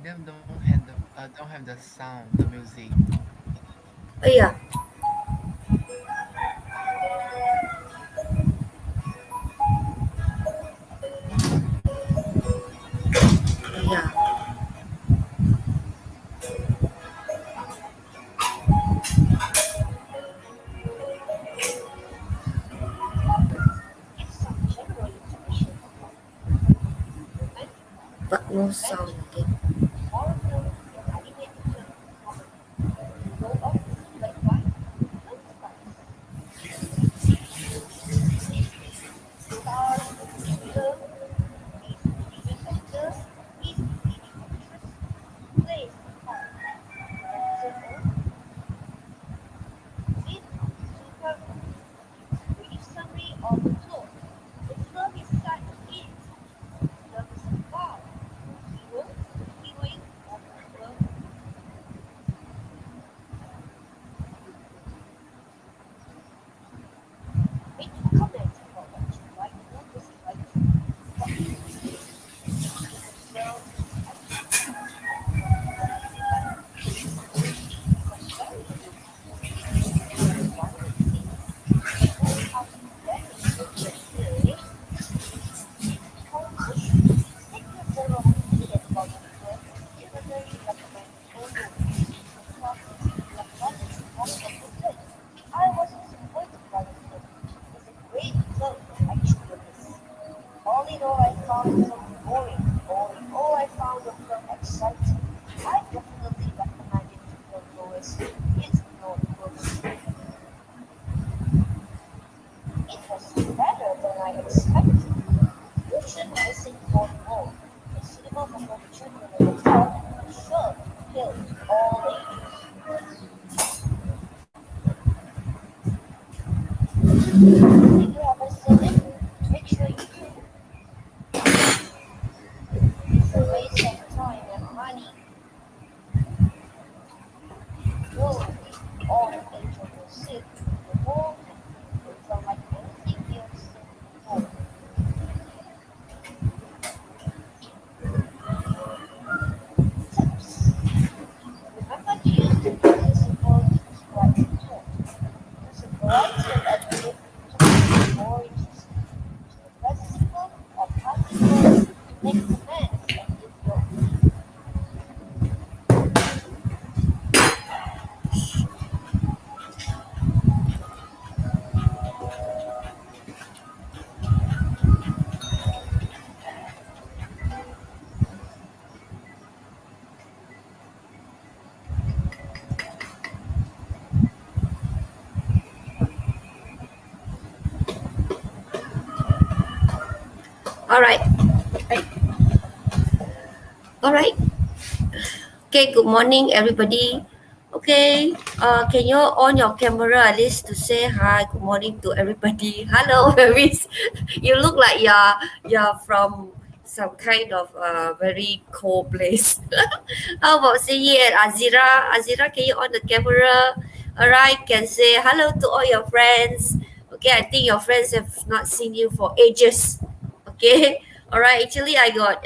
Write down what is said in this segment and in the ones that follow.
them don't have the sound, the music. Yeah, yeah, but no sound again. All right, all right. Okay, good morning, everybody. Okay, can you on your camera at least to say hi, good morning to everybody? Hello, Mavis. You look like you're from some kind of very cold place. How about Sayi and Azira? Azira, can you on the camera? All right, can say hello to all your friends. Okay, I think your friends have not seen you for ages. Okay, all right. Actually, I got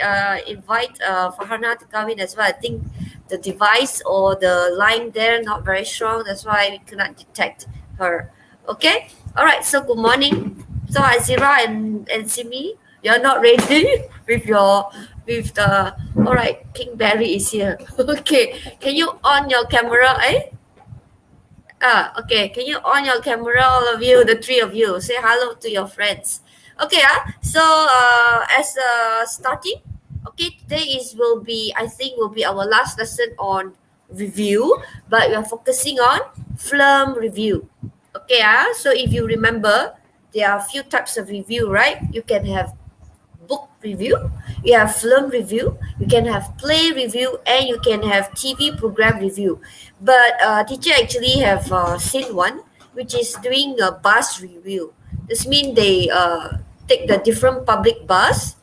invite Farhana to come in as well. I think the device or the line there not very strong. That's why we cannot detect her. Okay. All right. So good morning. So Azira and Simi, you're not ready with your with the. All right. King Barry is here. Okay. Can you on your camera? Eh? Okay. Can you on your camera, all of you, the three of you? Say hello to your friends. Okay. So as starting, okay, today is will be I think will be our last lesson on review, but we are focusing on film review. Okay. So if you remember, there are a few types of review, right? You can have book review, you have film review, you can have play review, and you can have TV program review. But teacher actually have seen one which is doing a bus review. This means they take the different public bus.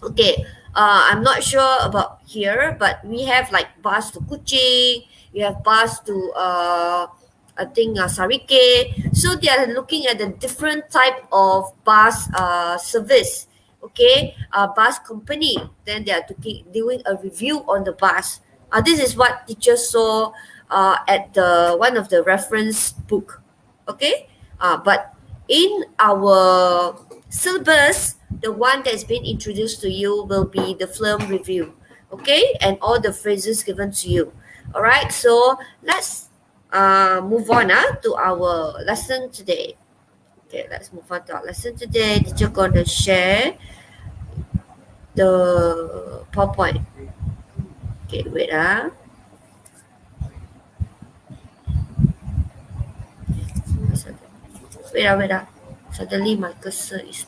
Okay, I'm not sure about here, but we have like bus to Kuching, you have bus to I think Sarike. So they are looking at the different type of bus service. okay, bus company. Then they are doing a review on the bus. This is what teachers saw at the one of the reference book. Okay, but in our syllabus, the one that's been introduced to you will be the film review. Okay, and all the phrases given to you. All right, so let's move on to our lesson today. Okay, let's move on to our lesson today. Teacher gonna share the PowerPoint. Okay, wait wait Suddenly my cursor is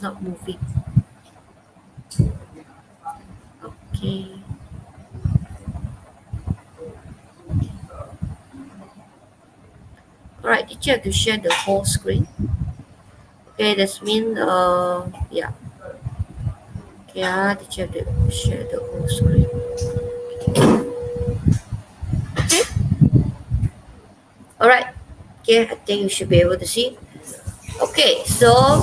not moving. Okay. Alright, teacher have to share the whole screen. Okay, that's mean yeah. Okay, teacher have to share the whole screen. Okay. Alright. Okay, I think you should be able to see. Okay, so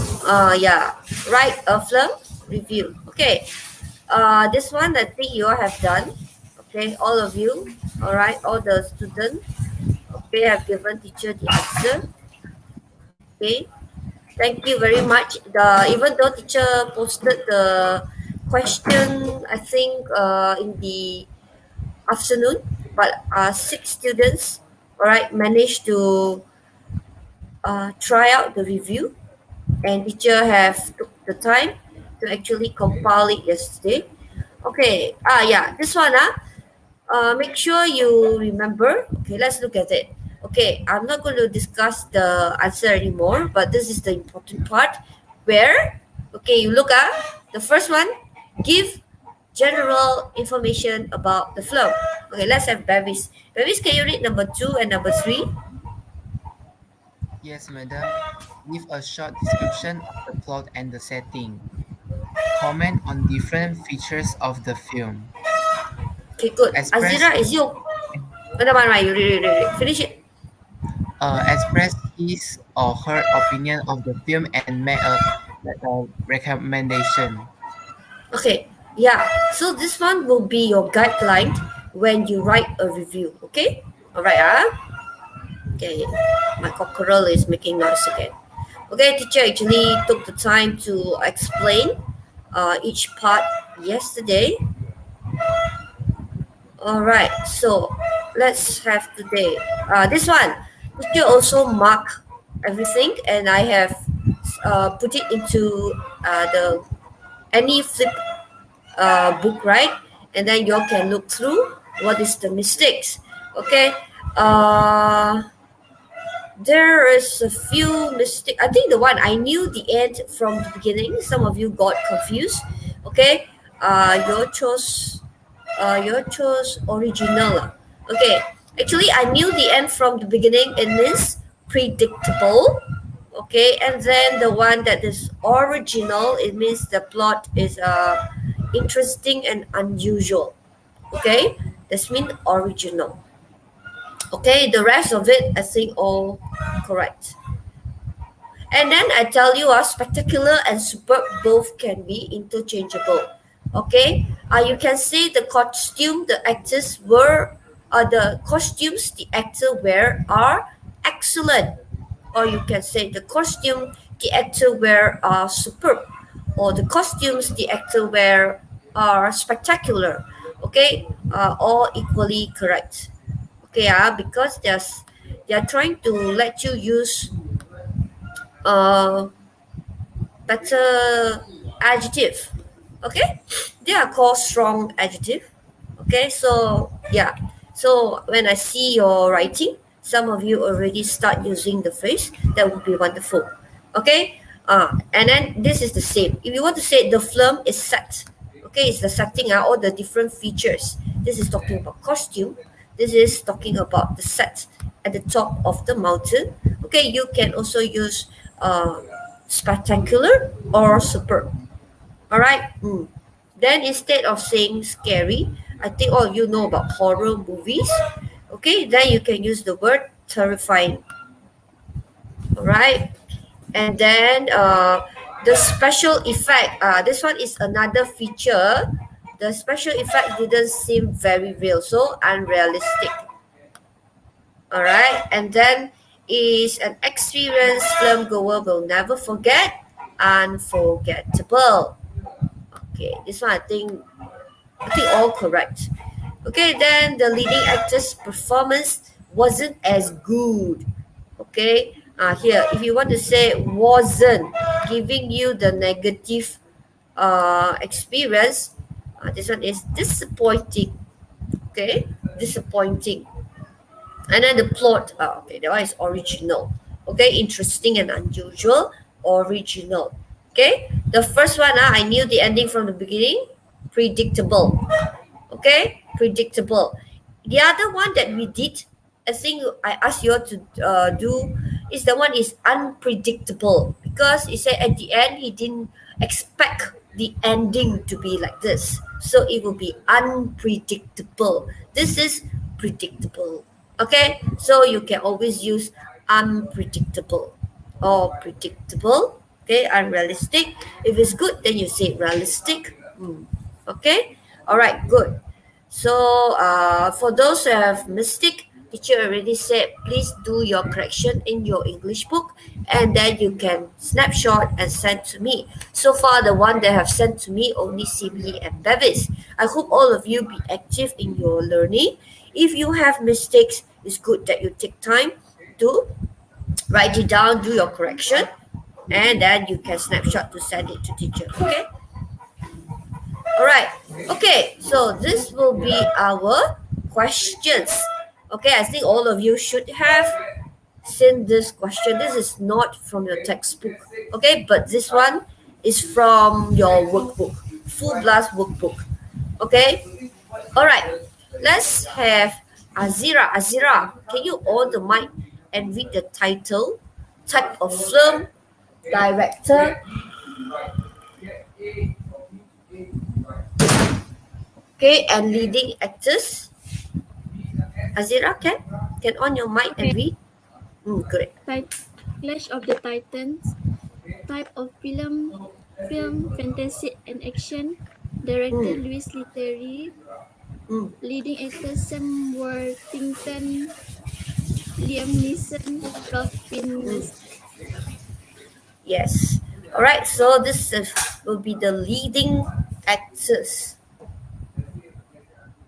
yeah, write a film review. Okay, this one I think you all have done. Okay, all of you. All right, all the students. Okay, have given teacher the answer. Okay, thank you very much. Even though teacher posted the question, I think in the afternoon, but six students, all right, managed to try out the review, and teacher have took the time to actually compile it yesterday. Okay, yeah, this one make sure you remember. Okay, let's look at it. Okay, I'm not going to discuss the answer anymore, but this is the important part where, okay, you look at the first one, give general information about the film. Okay, let's have Bevis. Bevis, can you read number 2 and number 3? Yes, madam. Give a short description of the plot and the setting. Comment on different features of the film. Okay, good. Express Azira, is you? Mana, you read. Finish it. express his or her opinion of the film and make a recommendation. Okay, yeah. So this one will be your guideline when you write a review. Okay. All right. Okay. My cockerel is making noise again. Okay, teacher actually took the time to explain each part yesterday. All right. So let's have today. This one. Teacher also mark everything, and I have put it into the any flip book, right? And then you all can look through what is the mistakes. Okay. Uh, there is a few mistakes. I think the one I knew the end from the beginning. Some of you got confused. Okay. You chose original. Okay. Actually, I knew the end from the beginning. It means predictable. Okay, and then the one that is original, it means the plot is interesting and unusual. Okay, that's mean original. Okay, the rest of it I think all correct. And then I tell you, spectacular and superb both can be interchangeable. Okay, you can see the costume the actors were, the costumes the actor wear are excellent, or you can say the costume the actor wear are superb, or the costumes the actor wear are spectacular. Okay, all equally correct. Okay, because they are trying to let you use uh, better adjective. Okay, they are called strong adjective. Okay, so yeah, so when I see your writing, some of you already start using the phrase. That would be wonderful. Okay, and then this is the same. If you want to say the film is set, okay, it's the setting, all the different features. This is talking about costume. This is talking about the set at the top of the mountain. Okay, you can also use spectacular or superb. All right. Then instead of saying scary, I think all of you know about horror movies. Okay, then you can use the word terrifying. All right. And then The special effect, this one is another feature. The special effect didn't seem very real, so unrealistic. All right, and then is an experience film goer will never forget, unforgettable. Okay, this one I think all correct. Okay, then the leading actor's performance wasn't as good. Okay, here if you want to say wasn't, giving you the negative experience, this one is disappointing. Okay, disappointing. And then the plot, okay, that one is original. Okay, interesting and unusual, original. Okay, the first one, I knew the ending from the beginning, predictable. Okay, predictable. The other one that we did, I think I asked you all to do, is the one is unpredictable, because he said at the end he didn't expect the ending to be like this, so it will be unpredictable. This is predictable. Okay, so you can always use unpredictable or predictable. Okay, unrealistic. If it's good, then you say realistic. Okay, all right, good. So for those who have mistake, teacher already said please do your correction in your English book, and then you can snapshot and send to me. So far, the one that have sent to me only Simhi and Bevis. I hope all of you be active in your learning. If you have mistakes, it's good that you take time to write it down, do your correction, and then you can snapshot to send it to teacher. Okay. All right. Okay. So this will be our questions. Okay. I think all of you should have seen this question. This is not from your textbook. Okay. But this one is from your workbook, full blast workbook. Okay. All right. Let's have Azira. Azira, can you on the mic and read the title, type of film, director, okay, and leading actors? Azira, can on your mic and Okay. read. Great. Clash of the Titans. Type of film, fantasy and action. Director Mm, Louis Leterrier. mm, Leading actors Sam Worthington, Liam Neeson, Ralph Fiennes. mm. Yes. All right. So this will be the leading actors.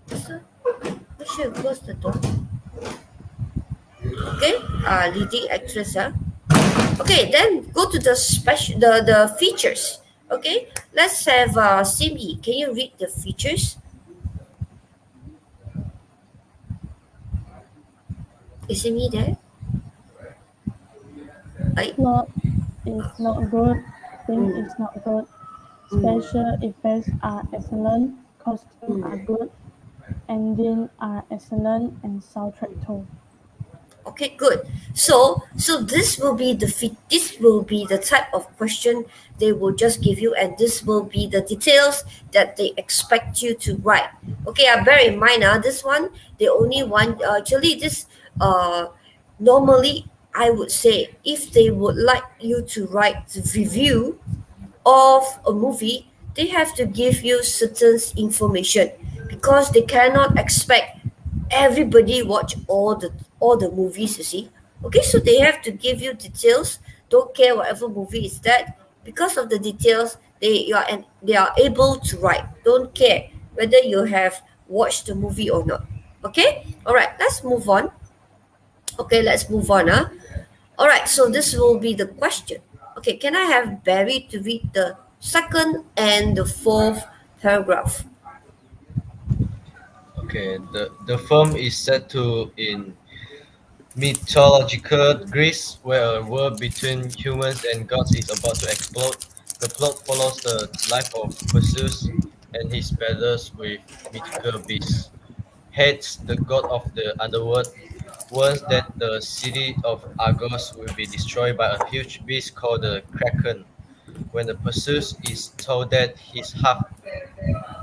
So, we should close the door. Okay. Leading actress. Okay, then go to the special the features. Okay, let's have Simi. Can you read the features? Is Simi there? I, Plot is not good. Film mm, is not good. mm, Special effects are excellent. Costumes are mm. good. Ending are excellent, and soundtrack too. Okay, good. So this will be this will be the type of question they will just give you, and this will be the details that they expect you to write. Okay, bear in mind, this one they only want actually this normally I would say if they would like you to write the review of a movie, they have to give you certain information, because they cannot expect everybody watch all the movies, you see. Okay, so they have to give you details. Don't care whatever movie is that, because of the details they are able to write. Don't care whether you have watched the movie or not. Okay, all right, let's move on. Okay, let's move on. All right, so this will be the question. Okay, can I have Barry to read the second and the fourth paragraph? Okay, the film is set to in mythological Greece, where a war between humans and gods is about to explode. The plot follows the life of Perseus and his battles with mythical beasts. Hades, the god of the underworld, warns that the city of Argos will be destroyed by a huge beast called the Kraken. When the Perseus is told that he's half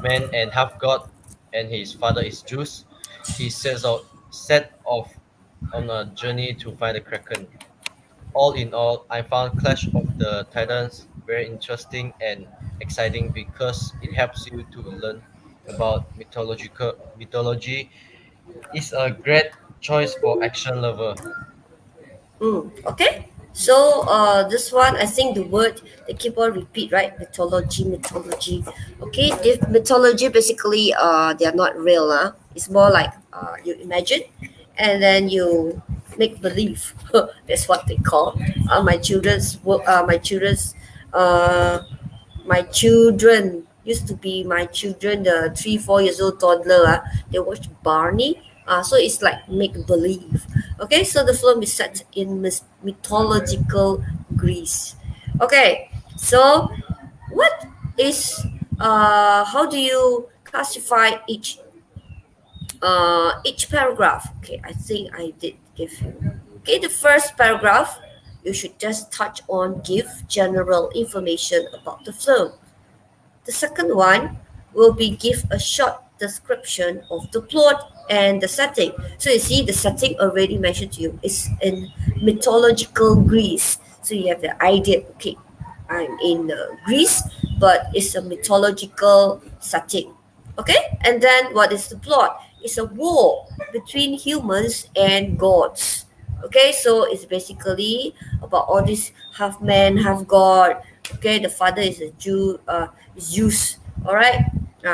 man and half god, and his father is Zeus, he set off on a journey to find the Kraken. All in all, I found Clash of the Titans very interesting and exciting because it helps you to learn about mythology. It's a great choice for action lover. Okay. So this one, I think the word they keep on repeat, right? Mythology, mythology. Okay, this mythology basically they are not real, It's more like you imagine, and then you make believe. That's what they call. Uh, my children used to be my children, the 3 4 years old toddler, they watch Barney, so it's like make believe. Okay, so the film is set in mythological Greece. Okay, so what is how do you classify each paragraph? Okay, I think I did give you. Okay, the first paragraph, you should just touch on give general information about the film. The second one will be give a short description of the plot and the setting. So you see the setting already mentioned to you is in mythological Greece. So you have the idea, okay, I'm in Greece, but it's a mythological setting. Okay, and then what is the plot? It's a war between humans and gods. Okay, so it's basically about all this half man, half god. Okay, the father is a Jew, Zeus. All right,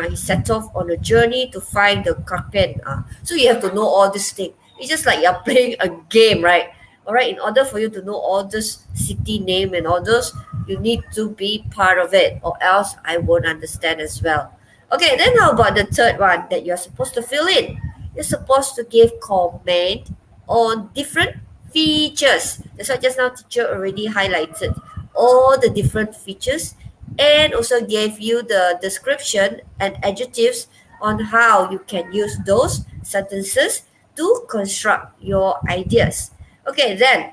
he set off on a journey to find the Kraken. So you have to know all this thing. It's just like you're playing a game, right? All right, in order for you to know all this city name and all those, you need to be part of it, or else I won't understand as well. Okay, then how about the third one that you're supposed to fill in? You're supposed to give comment on different features. That's why just now teacher already highlighted all the different features and also gave you the description and adjectives on how you can use those sentences to construct your ideas. Okay, then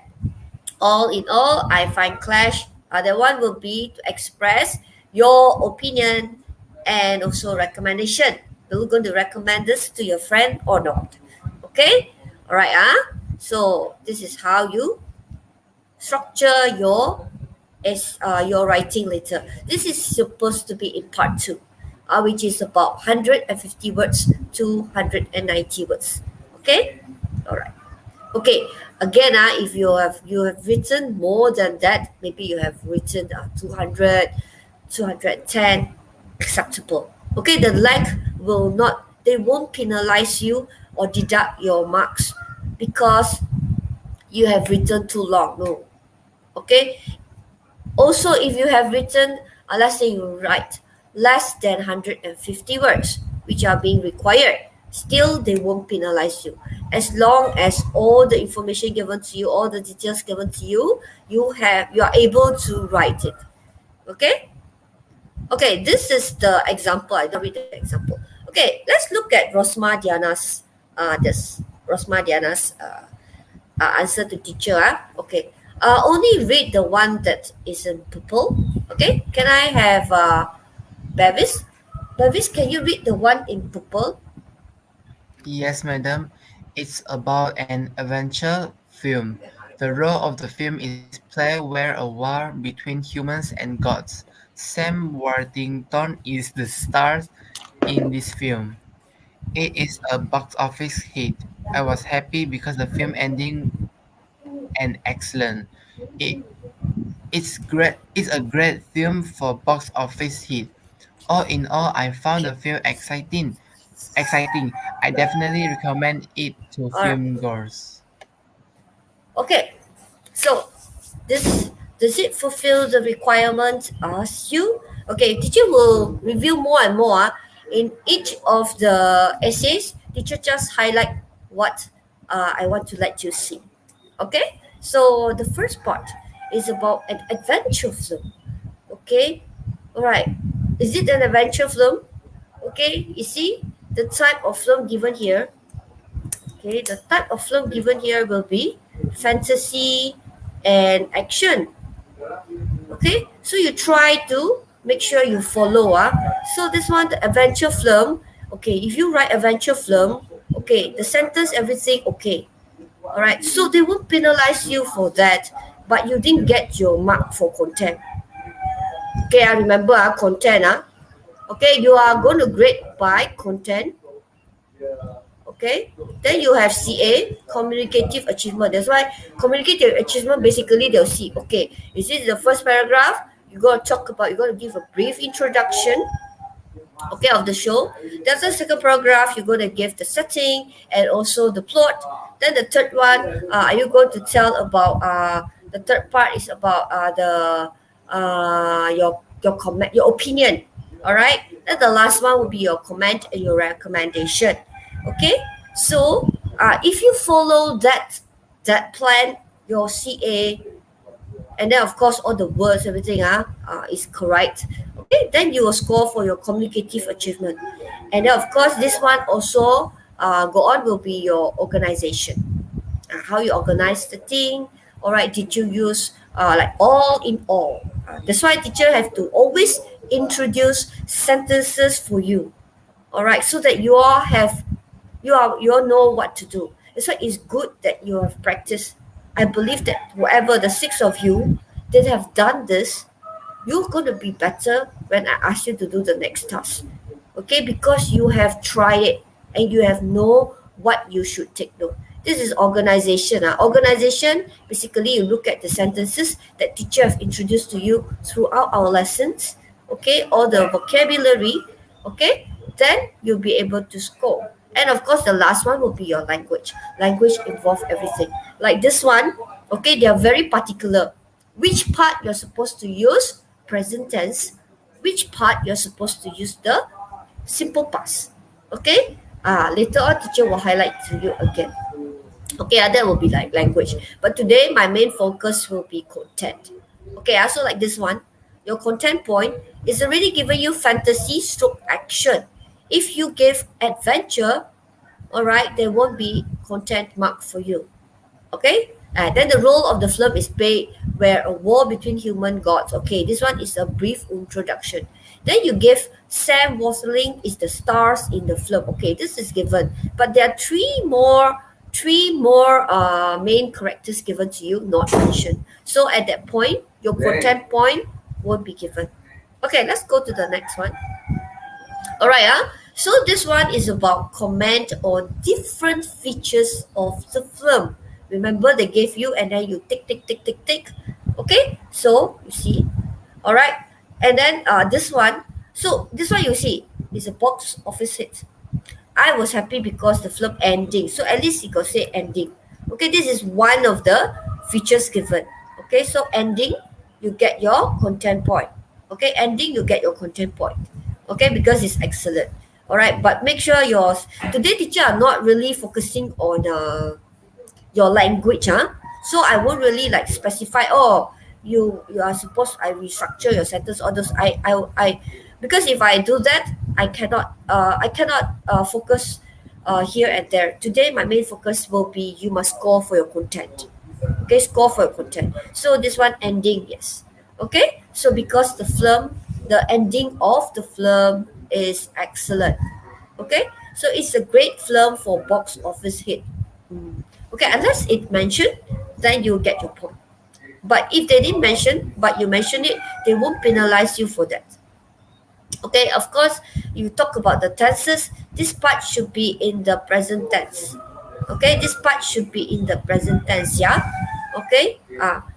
all in all, I find clash. Other one will be to express your opinion and also recommendation. Are you going to recommend this to your friend or not? Okay, all right. So this is how you structure your writing later. This is supposed to be in part two, which is about 150 words to 190 words. Okay, all right. Okay, again, if you have written more than that, maybe you have written 200, 210, acceptable. Okay, the length will not, they won't penalize you or deduct your marks because you have written too long. No. Okay, also, if you have written, let's say you write less than 150 words, which are being required, still they won't penalize you. As long as all the information given to you, all the details given to you, you are able to write it. Okay? Okay, this is the example. I don't read the example. Okay, let's look at Rosma Diana's answer to teacher. Okay. Only read the one that is in purple. Okay. Can I have Bevis? Bevis, can you read the one in purple? Yes, madam. It's about an adventure film. The role of the film is play where a war between humans and gods. Sam Worthington is the star in this film. It is a box office hit. I was happy because the film ending and excellent. It, it's great. It's a great film for box office hit. All in all, I found the film exciting. Exciting. I definitely recommend it to All right. film goers. Okay. So this does it fulfill the requirement asked you? Okay, teacher will review more and more. In each of the essays, teacher just highlight what I want to let you see. Okay, so the first part is about an adventure film. Okay, all right. Is it an adventure film? Okay, you see the type of film given here. Okay, the type of film given here will be fantasy and action. Okay, so you try to make sure you follow. So this one, the adventure film. Okay, if you write adventure film, okay, the sentence, everything, okay. All right, so they won't penalize you for that, but you didn't get your mark for content. Okay, I remember content. Okay, you are going to grade by content. Okay, then you have CA, communicative achievement. That's why communicative achievement basically they'll see, okay, is this the first paragraph? You're going to talk about, you're going to give a brief introduction, okay, of the show. That's the second paragraph. You're going to give the setting and also the plot. Then the third one, are you going to tell about the third part is about your comment, your opinion. All right. Then the last one will be your comment and your recommendation. Okay. So if you follow that plan, your CA, and then of course all the words, everything is correct. Okay, then you will score for your communicative achievement. And then of course this one also go on will be your organization, how you organize the thing. All right, did you use like all in all? That's why teacher have to always introduce sentences for you. All right, so that you all have, you all know what to do. That's why it's good that you have practiced. I believe that whoever the six of you that have done this, you're going to be better when I ask you to do the next task. Okay, because you have tried it and you have know what you should take note. This is organization. Organization, basically you look at the sentences that teacher have introduced to you throughout our lessons. Okay, all the vocabulary. Okay, then you'll be able to score. And of course, the last one will be your language. Language involves everything. Like this one, okay, they are very particular. Which part you're supposed to use present tense, which part you're supposed to use the simple past. Okay? Later on, teacher will highlight to you again. Okay, that will be like language. But today, my main focus will be content. Okay, I also like this one. Your content point is already giving you fantasy stroke action. If you give adventure, all right, there won't be content mark for you. Okay, then the role of the film is played where a war between human gods. Okay, this one is a brief introduction. Then you give Sam Worthing is the stars in the film. Okay, this is given, but there are three more main characters given to you, not mentioned. So at that point, your content point won't be given. Okay, let's go to the next one. All right, so this one is about comment on different features of the film. Remember, they gave you, and then you tick, tick, tick, tick, tick. Okay, so you see, all right, and then this one. So this one you see is a box office hit. I was happy because the film ending. So at least you got say ending. Okay, this is one of the features given. Okay, so ending, you get your content point. Okay, ending, you get your content point. Okay, because it's excellent. All right, but make sure yours today teacher are not really focusing on your language, so I won't really like specify, oh, you are supposed, I restructure your sentence, all those. I because if I do that, I cannot focus here and there. Today my main focus will be you must score for your content. Okay, score for your content. So this one ending, yes. Okay, so because the ending of the film is excellent. Okay, so it's a great film for box office hit. Okay, unless it mentioned, then you get your point. But if they didn't mention, but you mention it, they won't penalize you for that. Okay, of course, you talk about the tenses. This part should be in the present tense. Okay, this part should be in the present tense, yeah? Okay,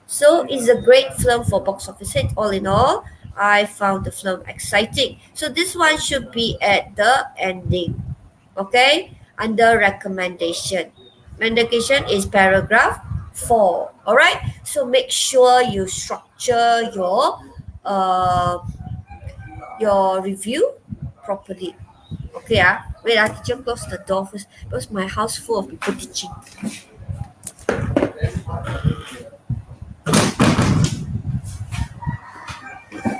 so it's a great film for box office hit. All in all, I found the film exciting. So this one should be at the ending. Okay, under recommendation. Recommendation is paragraph 4. All right, so make sure you structure your review properly. Okay, wait, teacher close the door first because my house full of people teaching.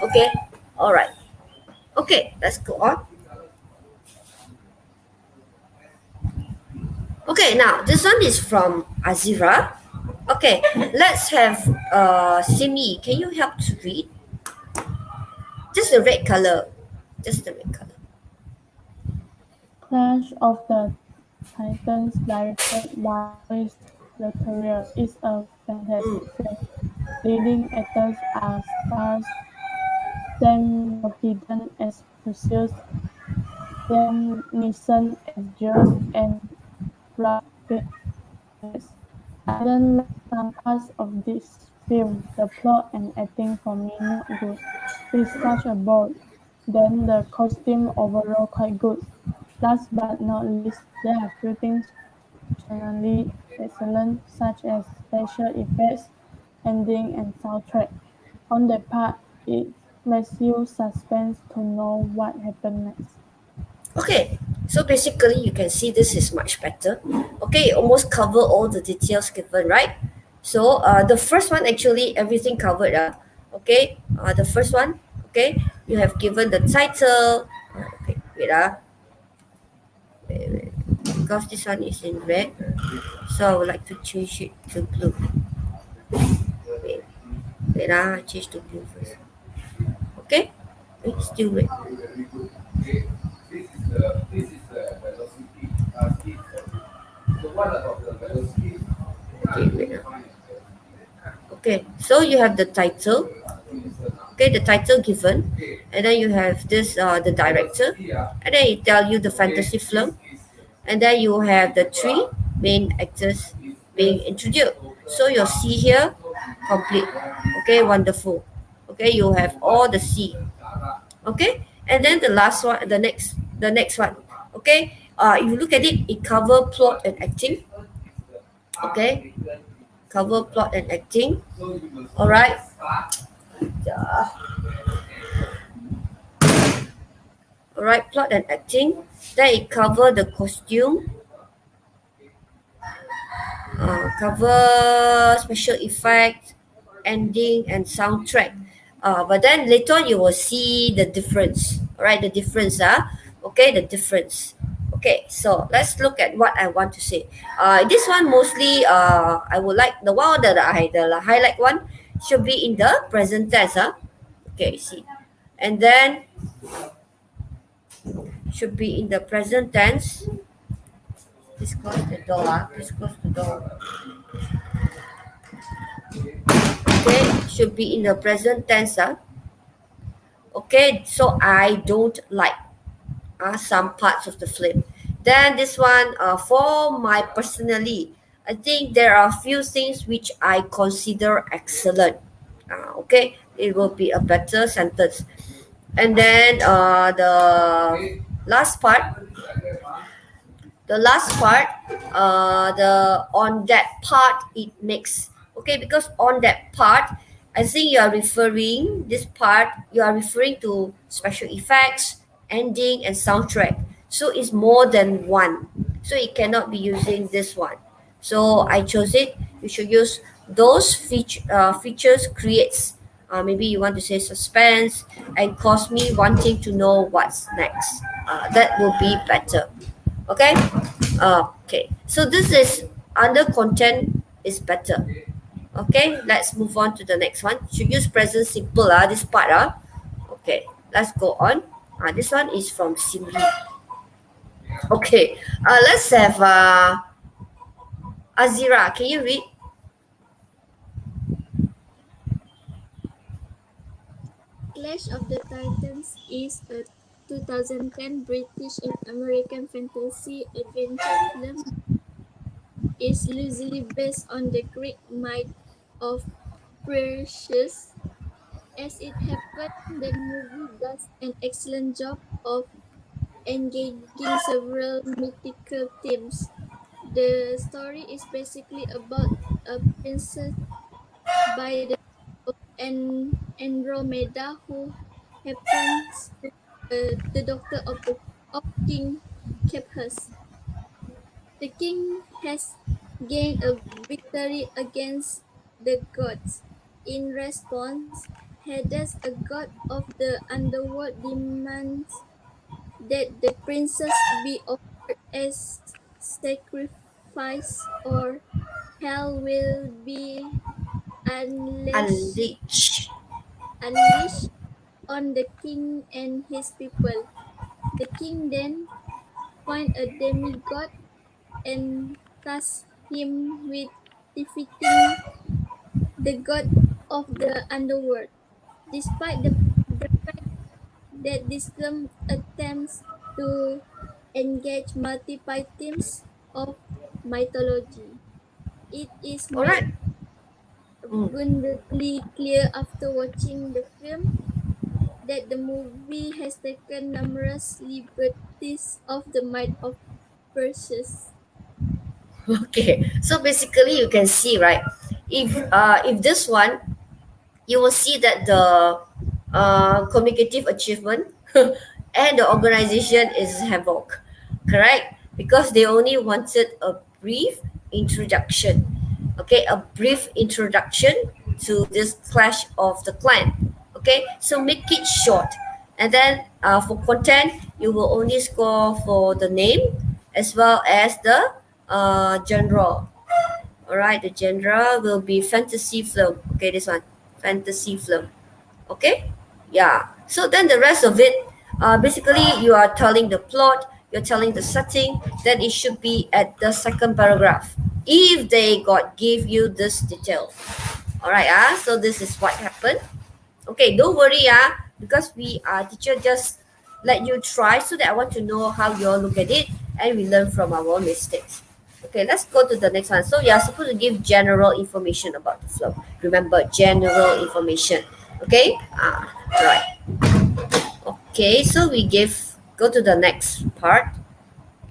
Okay, all right. Okay, let's go on. Okay, now this one is from Azira. Okay, let's have Simi. Can you help to read? Just the red color. Just the red color. Clash of the Titans, directed by Chris Letelier, is a fantastic film. Leading actors are stars Sam Worthington as Perseus, Liam Neeson as Zeus, and Brad Pitt as I don't like some parts of this film. The plot and acting for me not good. It's such a bore. Then the costume overall quite good. Last but not least, there are few things exceptionally excellent, such as special effects, ending, and soundtrack. On that part, it makes you suspense to know what happened next. Okay, so basically you can see this is much better. Okay, it almost cover all the details given, right? So the first one actually everything covered. Okay, the first one. Okay, you have given the title. Okay, wait because this one is in red, so I would like to change it to blue. Wait, change to blue first. Okay, it's still red. Okay, wait. Okay, so you have the title. Okay, the title given, and then you have this the director, and then it tell you the fantasy film, and then you have the three main actors being introduced. So you'll see here complete. Okay, wonderful. Okay, you have all the C. Okay, and then the last one, the next one. Okay, if you look at it, it cover plot and acting. Okay, cover plot and acting. All right. All right, plot and acting. Then it cover the costume, cover special effect, ending, and soundtrack. But then later on you will see the difference. All right, the difference. Okay, the difference. Okay, so let's look at what I want to say. This one mostly, I would like the one that the highlight one should be in the present tense. Okay, see, and then should be in the present tense. Please close the door. Please close the door. Okay, should be in the present tense. Okay, so I don't like some parts of the film. Then this one, for my personally, I think there are a few things which I consider excellent. Okay, it will be a better sentence. And then last part, the last part, the on that part it makes. Okay, because on that part, I think you are referring this part, you are referring to special effects, ending, and soundtrack. So it's more than one, so it cannot be using this one. So I chose it. You should use those features creates, maybe you want to say suspense and cause me wanting to know what's next. That will be better. Okay. Okay, so this is under content is better. Okay, let's move on to the next one. Should use present simple this part. Okay, let's go on. This one is from Simli. Okay, let's have Azira. Can you read? Clash of the Titans is a 2010 British and American fantasy adventure film. It's loosely based on the Greek myth of Perseus. As it happened, the movie does an excellent job of engaging several mythical themes. The story is basically about a princess by the name of Andromeda who happens to be the daughter of King Capus. The king has gained a victory against the gods. In response, Hades, a god of the underworld, demands that the princess be offered as sacrifice or hell will be unleashed, Unleash. unleashed on the king and his people. The king then finds a demigod and tasks him with defeating the god of the underworld. Despite the The fact that this film attempts to engage multiple themes of mythology. It is All made right. Mm. abundantly clear after watching the film that the movie has taken numerous liberties of the myth of Perseus. Okay, so basically you can see, right, if this one, you will see that the communicative achievement and the organization is havoc, correct? Because they only wanted a brief introduction, okay, a brief introduction to this clash of the clan. Okay, so make it short, and then for content, you will only score for the name as well as the genre. All right, the genre will be fantasy film. Okay, this one, fantasy film. Okay, yeah. So then the rest of it, basically you are telling the plot, you're telling the setting. Then it should be at the second paragraph. If they got give you this detail. All right, so this is what happened. Okay, don't worry, because we teacher just let you try so that I want to know how you all look at it and we learn from our mistakes. Okay, let's go to the next one. So you are supposed to give general information about the flow. Remember, general information. Okay, right. Okay, so we give go to the next part.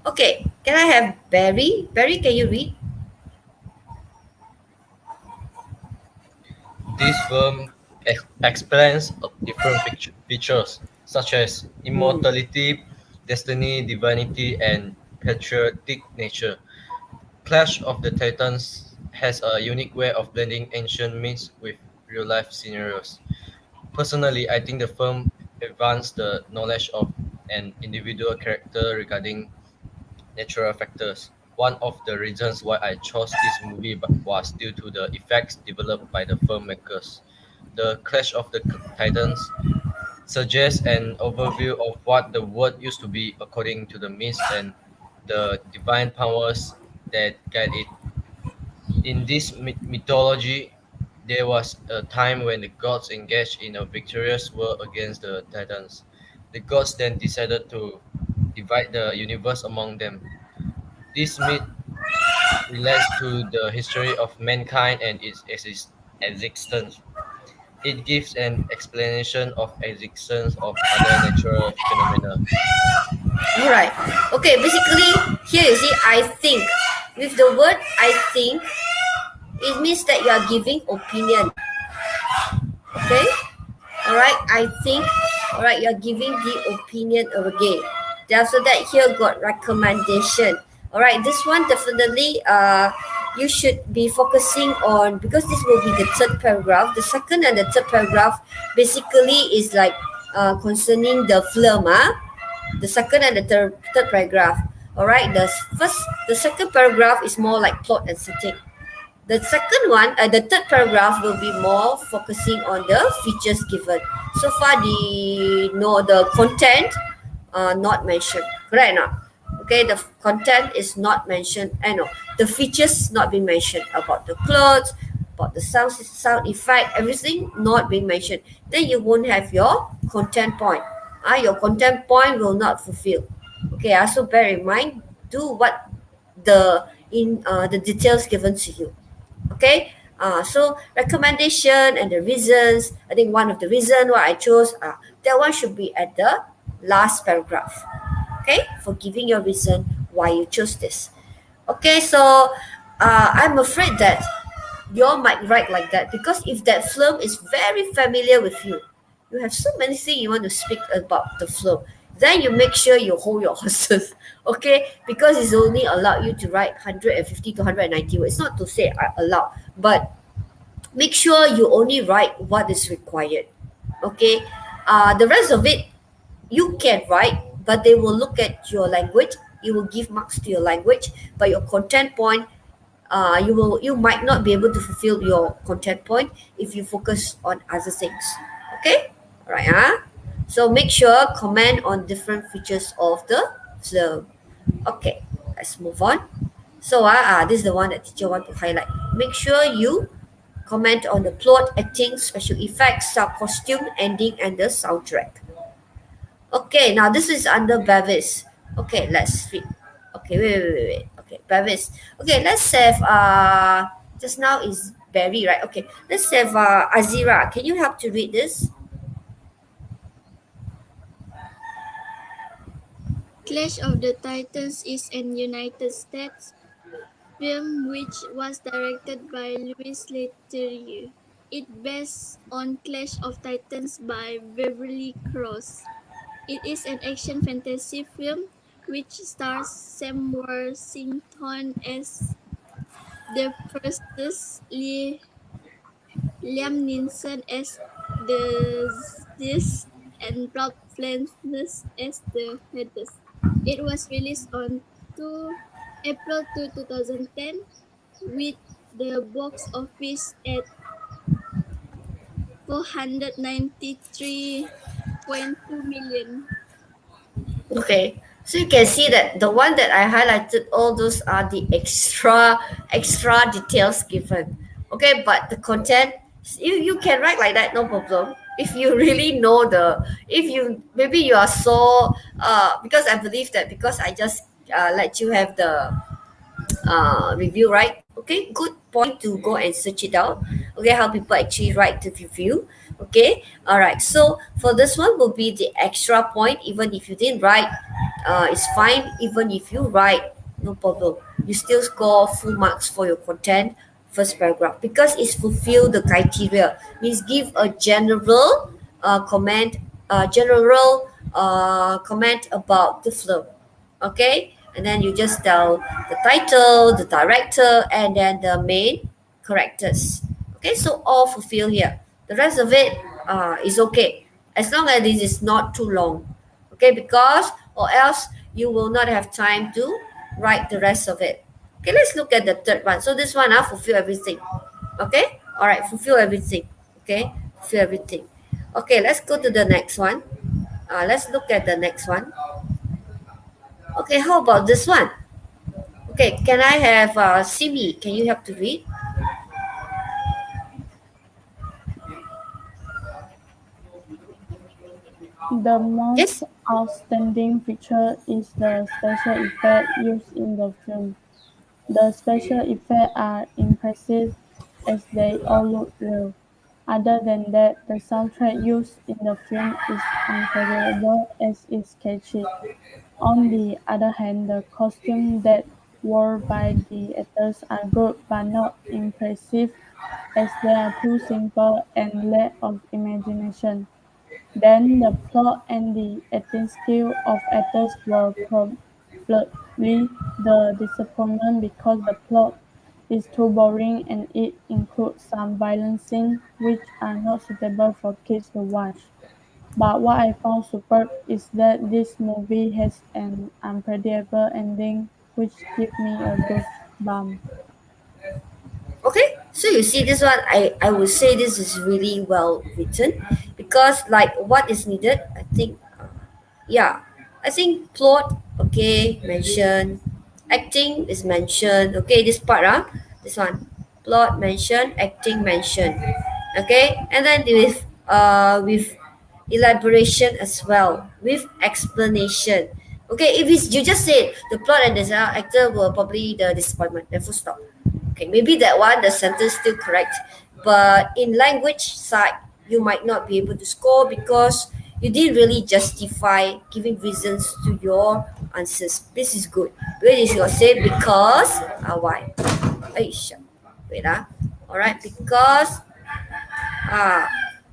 Okay, can I have Barry? Barry, can you read? This film explains different features such as Hmm. immortality, destiny, divinity, and patriotic nature. Clash of the Titans has a unique way of blending ancient myths with real life scenarios. Personally, I think the film advanced the knowledge of an individual character regarding natural factors. One of the reasons why I chose this movie was due to the effects developed by the filmmakers. The Clash of the Titans suggests an overview of what the world used to be according to the myths and the divine powers that guide it. In this mythology, there was a time when the gods engaged in a victorious war against the Titans. The gods then decided to divide the universe among them. This myth relates to the history of mankind and its existence. It gives an explanation of existence of other natural phenomena. All right. Okay, basically here you see I think. With the word I think, it means that you are giving opinion. Okay? All right, I think. All right, you're giving the opinion of a game. Then after that, here got recommendation. All right, this one definitely you should be focusing on because this will be the third paragraph. The second and the third paragraph basically is like concerning the film. The second and the third paragraph. All right, the second paragraph is more like plot and setting. The second one, the third paragraph will be more focusing on the features given. So far, the content not mentioned. Correct or not? Okay, the content is not mentioned. I know the features not being mentioned about the clothes, about the sound effect, everything not being mentioned. Then you won't have your content point. Your content point will not fulfill. Okay, so bear in mind, do what the details given to you. Okay, so recommendation and the reasons, I think one of the reason why I chose that one should be at the last paragraph. Okay, for giving your reason why you chose this. Okay, so I'm afraid that you all might write like that because if that film is very familiar with you, you have so many things you want to speak about the film, then you make sure you hold your horses. Okay, because it's only allowed you to write 150 to 190 words. It's not to say allowed, but make sure you only write what is required. Okay, the rest of it you can write, but they will look at your language. You will give marks to your language, but your content point, you might not be able to fulfill your content point if you focus on other things. Okay, all right, so make sure comment on different features of the film. Okay, let's move on. So this is the one that teacher want to highlight. Make sure you comment on the plot, acting, special effects, costume, ending, and the soundtrack. Okay, now this is under Bevis. Okay, let's read. Okay, wait. Okay, Bevis. Okay, let's have just now is Barry, right? Okay, let's have Azira. Can you help to read this? Clash of the Titans is an United States film which was directed by Louis Leterrier. It based on Clash of Titans by Beverly Cross. It is an action fantasy film which stars Sam Worthington as the first, Liam Neeson as the Zeus, and Rob Flannes as the Hades. It was released on 2 April 2010 with the box office at 493.2 million. Okay, so you can see that the one that I highlighted, all those are the extra details given. Okay, but the content, you can write like that, no problem. If you really know if you maybe you are so because I believe that because I just let you have the review, right? Okay, good point to go and search it out. Okay, how people actually write the review. Okay, all right. So for this one will be the extra point. Even if you didn't write, it's fine. Even if you write, no problem. You still score full marks for your content first paragraph because it's fulfill the criteria. Means give a general comment, comment about the film. Okay, and then you just tell the title, the director, and then the main characters. Okay, so all fulfill here. The rest of it is okay as long as this is not too long. Okay, because or else you will not have time to write the rest of it. Okay, let's look at the third one. So this one fulfill everything. Okay, all right, fulfill everything. Okay, fulfill everything. Okay, let's go to the next one. Let's look at the next one. Okay, how about this one? Okay, can I have Simi? Can you help to read? The most Yes. outstanding feature is the special effects used in the film. The special effects are impressive as they all look real. Other than that, the soundtrack used in the film is unforgettable as it's catchy. On the other hand, the costumes that worn by the actors are good but not impressive as they are too simple and lack of imagination. Then the plot and the acting skill of actors were probably the disappointment because the plot is too boring and it includes some violent scenes which are not suitable for kids to watch. But what I found superb is that this movie has an unpredictable ending which gives me a goosebump. Okay, so you see this one, I would say this is really well written because like what is needed, I think, yeah, I think plot, okay, mention, acting is mentioned, okay, this part, this one, plot mention, acting mention, okay, and then with elaboration as well, with explanation. Okay, if it's, you just said the plot and the actor were probably the disappointment, then full stop. Okay, maybe that one the sentence still correct, but in language side you might not be able to score because you didn't really justify giving reasons to your answers. This is good. Where is your say because why? Aisha. Wait all right, because uh,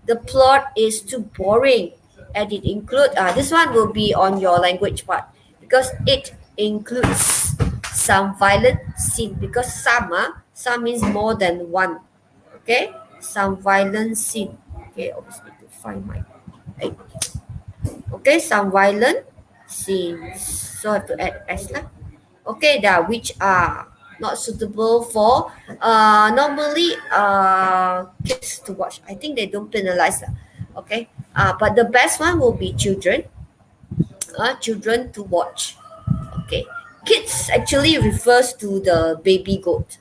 the plot is too boring and it include this one will be on your language part because it includes some violent scene because some means more than one. Okay, some violent scene. Okay, obviously to find my eh, okay, some violent scenes, so I have to add s lah. Okay, that which are not suitable for normally kids to watch. I think they don't penalize that. Okay, but the best one will be children to watch. Okay, kids actually refers to the baby goat.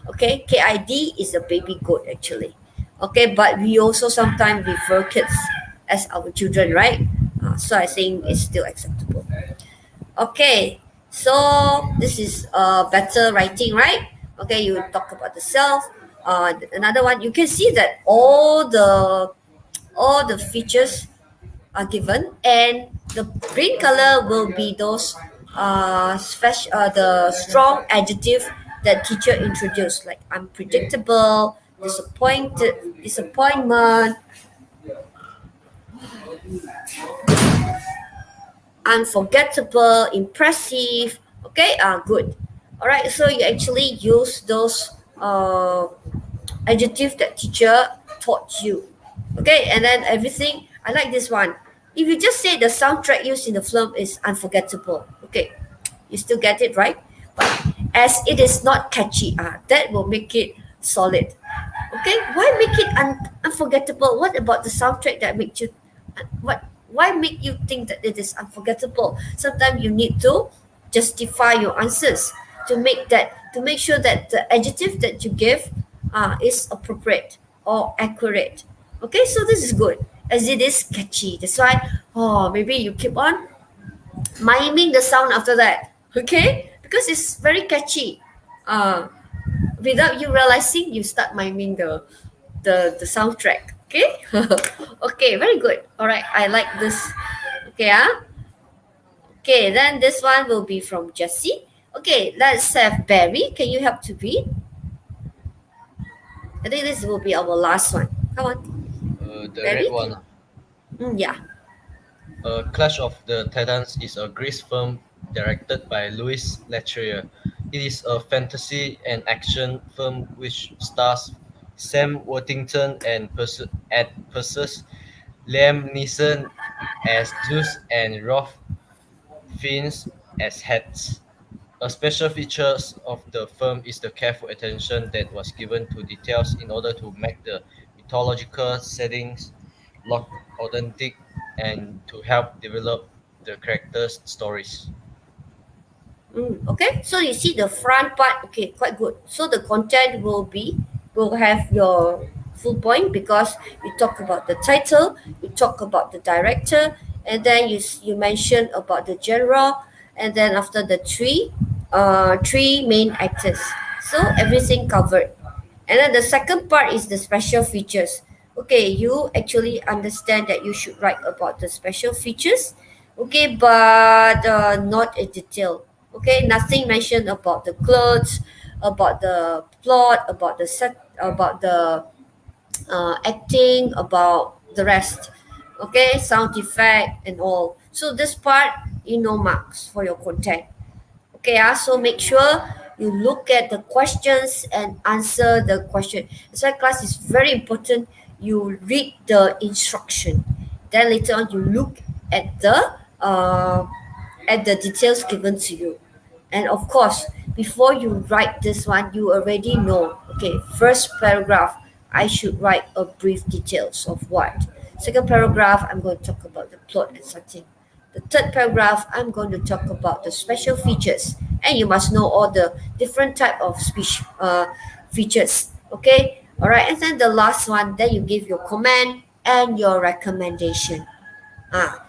Okay, KID is a baby goat actually. Okay, but we also sometimes refer kids as our children, right? So I think it's still acceptable. Okay, so this is better writing, right? Okay, you talk about the self. Another one, you can see that all the features are given, and the green color will be those the strong adjective that teacher introduced, like unpredictable, disappointment, unforgettable, impressive. Okay, good. All right, so you actually use those adjective that teacher taught you. Okay, and then everything. I like this one. If you just say the soundtrack used in the film is unforgettable, okay, you still get it right. But as it is not catchy, that will make it solid. Okay, why make it unforgettable? What about the soundtrack that makes you what? Why make you think that it is unforgettable? Sometimes you need to justify your answers to make sure that the adjective that you give is appropriate or accurate. Okay, so this is good as it is catchy. That's why, maybe you keep on miming the sound after that. Okay, because it's very catchy. Uh, Without you realizing, you start miming the soundtrack. Okay, okay, very good. All right, I like this. Okay, okay. Then this one will be from Jessie. Okay, let's have Barry. Can you help to read? I think this will be our last one. Come on, The red Barry. one. Yeah. Clash of the Titans is a Greece film directed by Louis Leterrier. It is a fantasy and action film which stars Sam Worthington and Perseus, Liam Neeson as Zeus, and Ralph Fiennes as Hades. A special feature of the film is the careful attention that was given to details in order to make the mythological settings look authentic and to help develop the characters' stories. Okay, so you see the front part, okay, quite good. So the content will have your full point because you talk about the title, you talk about the director, and then you mention about the genre, and then after the three main actors. So everything covered. And then the second part is the special features. Okay, you actually understand that you should write about the special features. Okay, but not in detail. Okay, nothing mentioned about the clothes, about the plot, about the set, about the acting, about the rest. Okay, sound effect and all. So this part, marks for your content. Okay, so make sure you look at the questions and answer the question. That's why class is very important. You read the instruction. Then later on you look at the details given to you. And of course, before you write this one, you already know, okay, first paragraph, I should write a brief details of what. Second paragraph, I'm going to talk about the plot and something. The third paragraph, I'm going to talk about the special features. And you must know all the different type of speech features. Okay? All right. And then the last one, then you give your comment and your recommendation.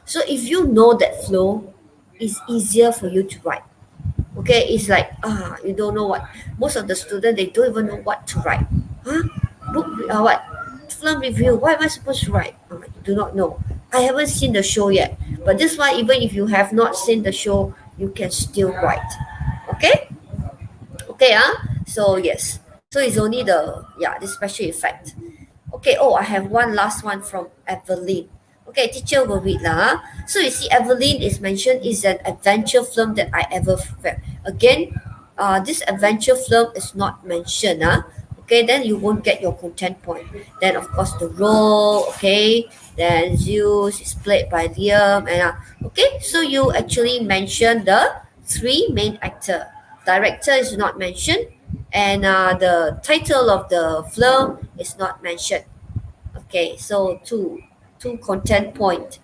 So if you know that flow, it's easier for you to write. Okay, it's like you don't know what. Most of the students, they don't even know what to write. Huh? Book what? Film review. What am I supposed to write? You do not know. I haven't seen the show yet. But this one, even if you have not seen the show, you can still write. Okay? Okay, so yes. So it's only the special effect. Okay, I have one last one from Evelyn. Okay, teacher will read lah. So you see, Evelyn is mentioned is an adventure film that I ever felt. Again, this adventure film is not mentioned. Okay, then you won't get your content point. Then of course the role. Okay, then Zeus is played by Liam. And okay, so you actually mention the three main actor. Director is not mentioned, and the title of the film is not mentioned. Okay, so two content point.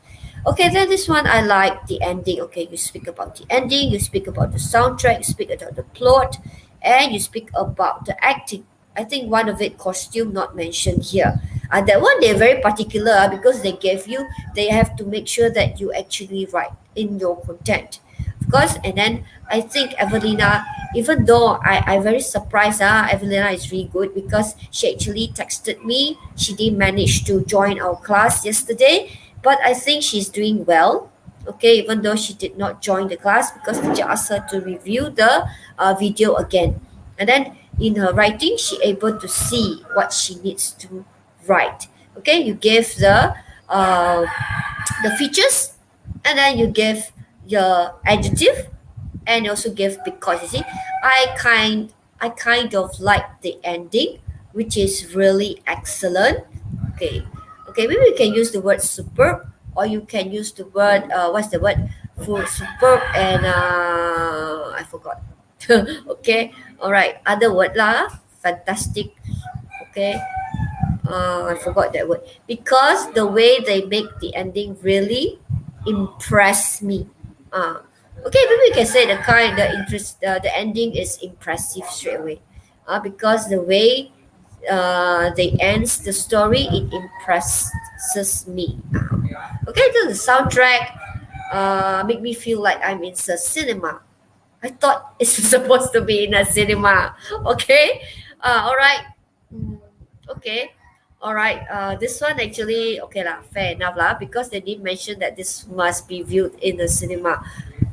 Okay, then this one I like the ending. Okay, you speak about the ending, you speak about the soundtrack, you speak about the plot, and you speak about the acting. I think one of it costume not mentioned here. That one they're very particular because they have to make sure that you actually write in your content. Of course, and then I think Evelina, even though I very surprised, Evelina is really good because she actually texted me. She didn't manage to join our class yesterday, but I think she's doing well. Okay, even though she did not join the class because teacher asked her to review the video again. And then in her writing, she able to see what she needs to write. Okay, you give uh, the features, and then you give your adjective, and also give because you see, I kind of like the ending, which is really excellent. Okay, okay, maybe we can use the word superb, or you can use the word what's the word for superb and I forgot. Okay, all right, other word lah, fantastic. Okay, I forgot that word because the way they make the ending really impress me. Okay, maybe we can say the ending is impressive straight away. Because the way they ends the story, it impresses me. Okay, so the soundtrack make me feel like I'm in the cinema. I thought it's supposed to be in a cinema. Okay, all right. Mm, okay, all right. This one actually okay lah, fair enough lah, because they did mention that this must be viewed in the cinema.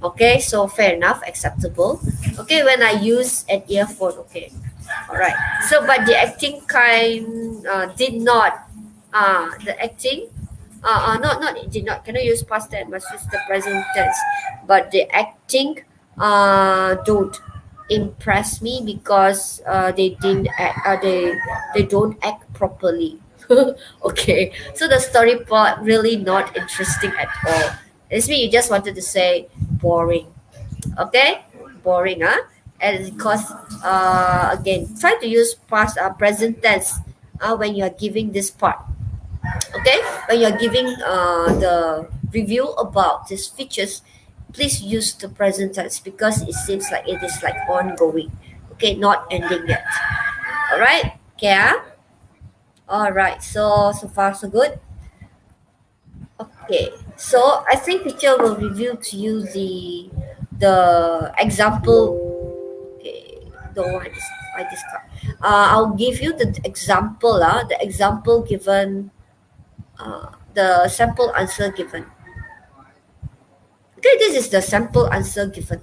Okay, so fair enough, acceptable. Okay, when I use an earphone. Okay, all right. So, but the acting kind did not. The acting not it did not cannot use past tense, must use the present tense, but the acting don't impress me because they didn't act, they don't act properly. Okay, so the story part really not interesting at all. It's me, you just wanted to say boring. Okay, boring, and because again, try to use past present tense when you are giving this part. Okay, when you're giving the review about these features, please use the present tense because it seems like it is like ongoing. Okay, not ending yet. All right, okay, all right, so far so good. Okay, so I think teacher will review to you the example. Okay, no, I discard. I'll give you the example. The example given, the sample answer given. Okay, this is the sample answer given.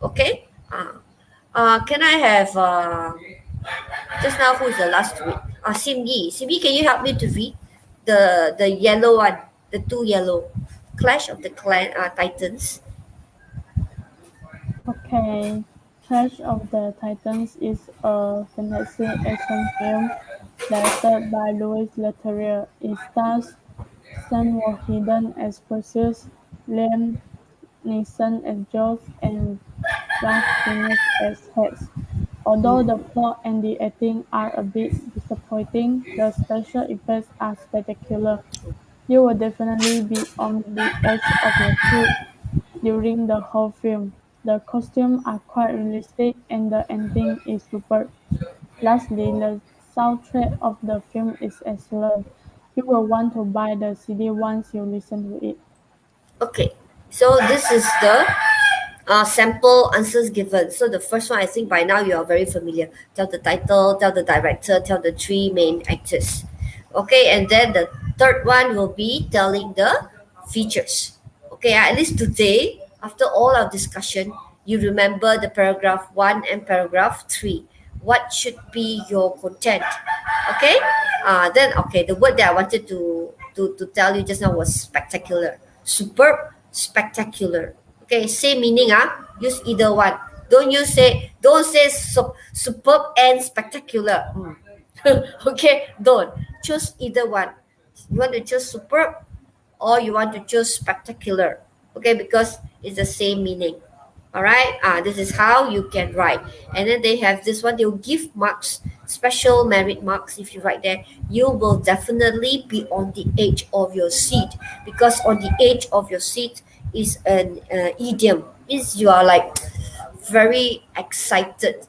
Okay. Can I have just now who is the last to read? Simgi. Simgi, can you help me to read the yellow one, the two yellow, Clash of the Titans. Okay, Clash of the Titans is a fantasy action film directed by Louis Leterrier. It stars Sam Worthington as Perseus, Liam Neeson as Jaws, and Ralph Fiennes as Hades. Although the plot and the acting are a bit disappointing, the special effects are spectacular. You will definitely be on the edge of your seat during the whole film. The costumes are quite realistic and the ending is superb. Lastly, the soundtrack of the film is excellent. You will want to buy the CD once you listen to it. Okay, so this is the sample answers given. So the first one, I think by now you are very familiar. Tell the title, tell the director, tell the three main actors. Okay, and then the third one will be telling the features. Okay, at least today, after all our discussion, you remember the paragraph 1 and paragraph 3. What should be your content? Okay, then okay, the word that I wanted to tell you just now was spectacular. Superb, spectacular. Okay, same meaning. Use either one. Don't say superb and spectacular. Okay, don't choose either one. You want to choose superb or you want to choose spectacular. Okay, because it's the same meaning. All right, this is how you can write. And then they have this one, they'll give marks, special merit marks. If you write there, you will definitely be on the edge of your seat, because on the edge of your seat is an idiom, means you are like very excited.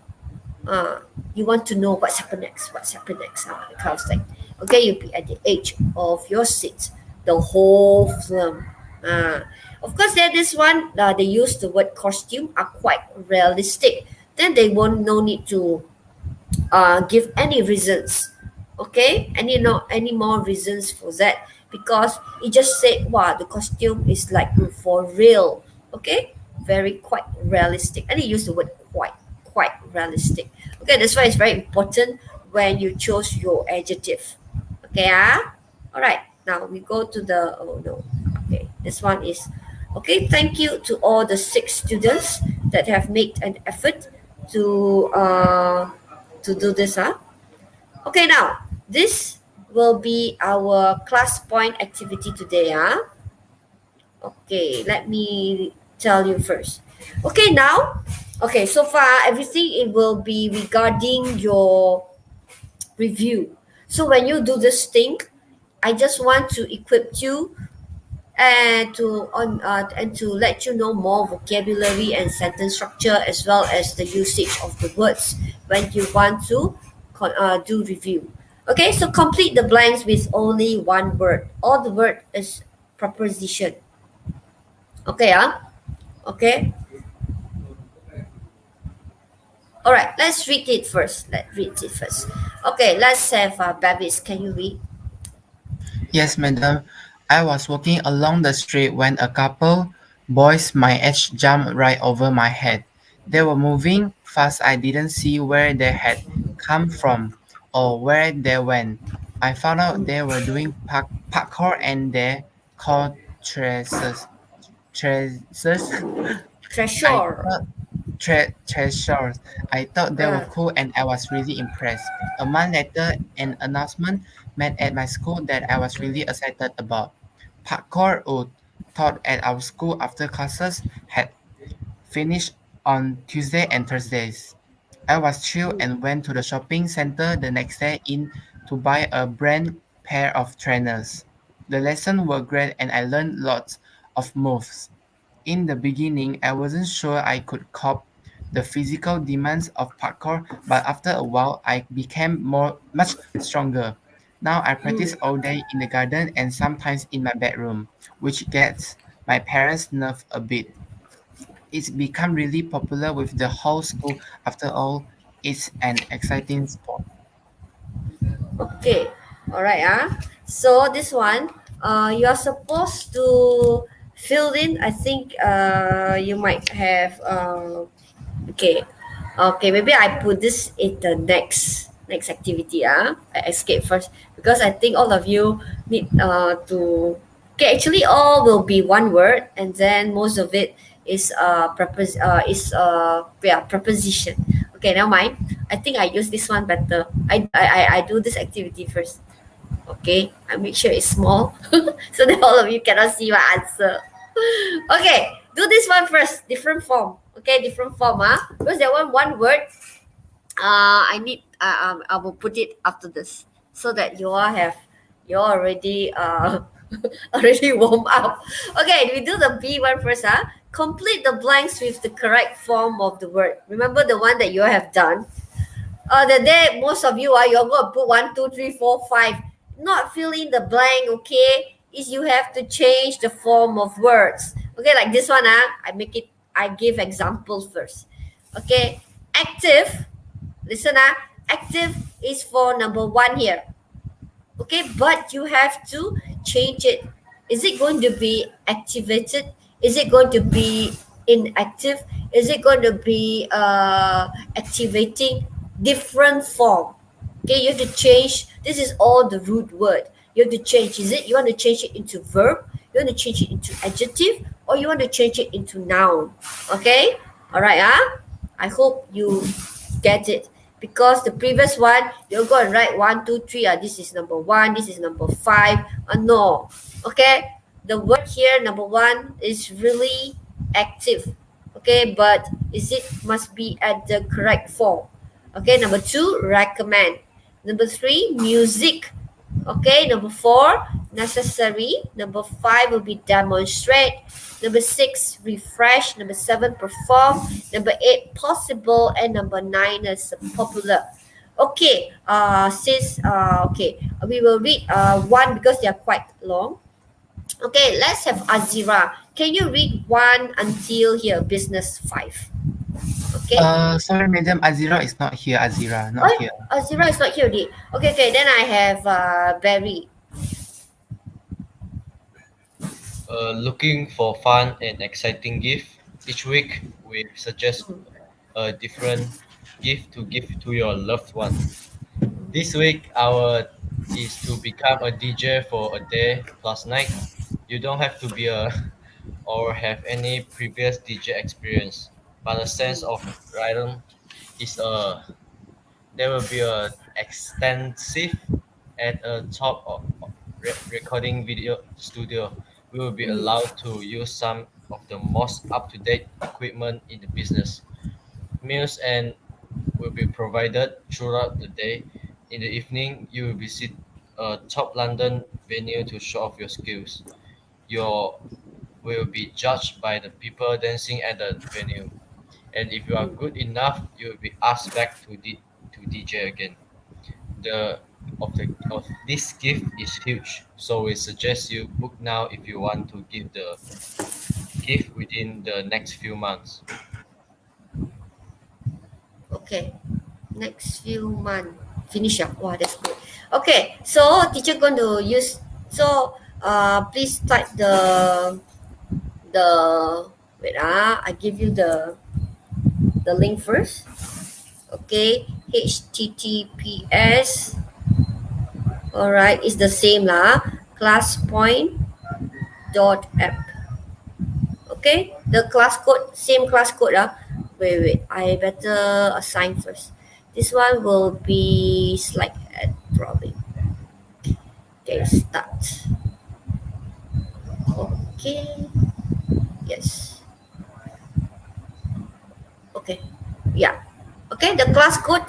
uh, you want to know what's happened next, what's happened next, that kind of thing. Okay, you'll be at the edge of your seat the whole film. uh, of course, there this one, they use the word costume are quite realistic, then they won't no need to give any reasons. Okay, any more reasons for that, because it just said, wow, the costume is like for real. Okay, very quite realistic, and he used the word quite realistic. Okay, that's why it's very important when you chose your adjective. Okay, all right, now we go to the, oh no, okay, this one is, okay, thank you to all the 6 students that have made an effort to do this. Okay, now this will be our class point activity today. Okay, let me tell you first. Okay, now, okay, so far everything it will be regarding your review. So when you do this thing, I just want to equip you and to let you know more vocabulary and sentence structure, as well as the usage of the words when you want to do review. Okay, so complete the blanks with only one word. All the word is preposition. Okay, okay. All right, let's read it first. Let's read it first. Okay, let's have Babis. Can you read? Yes, madam. I was walking along the street when a couple, boys my age, jumped right over my head. They were moving fast. I didn't see where they had come from or where they went. I found out they were doing parkour and they called traces. Traces. I Treasure. thought treasures. I thought they were Uh, cool and I was really impressed. A month later, an announcement made at my school that I was really excited about. Parkour would taught at our school after classes had finished on Tuesday and Thursdays. I was thrilled and went to the shopping center the next day in to buy a brand pair of trainers. The lessons were great and I learned lots of moves. In the beginning, I wasn't sure I could cope the physical demands of parkour, but after a while, I became much stronger. Now I practice all day in the garden and sometimes in my bedroom, which gets my parents' nerve a bit. It's become really popular with the whole school. After all, it's an exciting sport. Okay, all right. So this one, you are supposed to fill in. I think you might have. Okay, okay. Maybe I put this in the next activity. I escape first, because I think all of you need to. Okay, actually, all will be one word, and then most of it is yeah, preposition. Okay, never mind. I think I use this one better. I do this activity first. Okay, I make sure it's small so that all of you cannot see my answer. Okay, do this one first. Different form. Okay, different form. Because that one word. I will put it after this, so that you all already already warm up. Okay, we do the B one first. Complete the blanks with the correct form of the word. Remember the one that you have done. The day most of you are, you're going to put 1, 2, 3, 4, 5. Not fill in the blank. Okay, is you have to change the form of words. Okay, like this one. I give examples first. Okay, active. Listen. Active is for number 1 here. Okay, but you have to change it. Is it going to be activated? Is it going to be inactive? Is it going to be activating? Different form. Okay, you have to change. This is all the root word. You have to change. Is it you want to change it into verb? You want to change it into adjective, or you want to change it into noun? Okay, all right. I hope you get it, because the previous one you're going to write 1, 2, 3. This is number 1, this is number 5. No. Okay, the word here number 1 is really active. Okay, but is it must be at the correct form. Okay, number 2, recommend. Number 3, music. Okay, number 4, necessary. Number 5 will be demonstrate. Number 6, refresh. Number 7, perform. Number 8, possible. And number 9 is popular. Okay, okay, we will read one because they are quite long. Okay, let's have Azira. Can you read 1 until here, business 5? Okay. Sorry, madam. Azira is not here. Azira, not Oh, here. Azira is not here already. Okay, okay, then I have Barry. Looking for fun and exciting gift. Each week, we suggest a different gift to give to your loved one. This week, our is to become a DJ for a day plus night. You don't have to be a or have any previous DJ experience, but a sense of rhythm is a there will be a extensive at a top of recording video studio. We will be allowed to use some of the most up-to-date equipment in the business. Meals and will be provided throughout the day. In the evening, you will visit a top London venue to show off your skills. You will be judged by the people dancing at the venue. And if you are good enough, you will be asked back to DJ again. The of this gift is huge, so we suggest you book now if you want to give the gift within the next few months. Okay, next few months. Finish up. Wow, that's good. Okay, so teacher going to use. So please type the wait I give you the link first. Okay, HTTPS. All right, it's the same lah. Classpoint.app. Okay, the class code, same class code wait, I better assign first. This one will be slide at probably. Okay, start. Okay, yes. Okay, yeah. Okay, the class code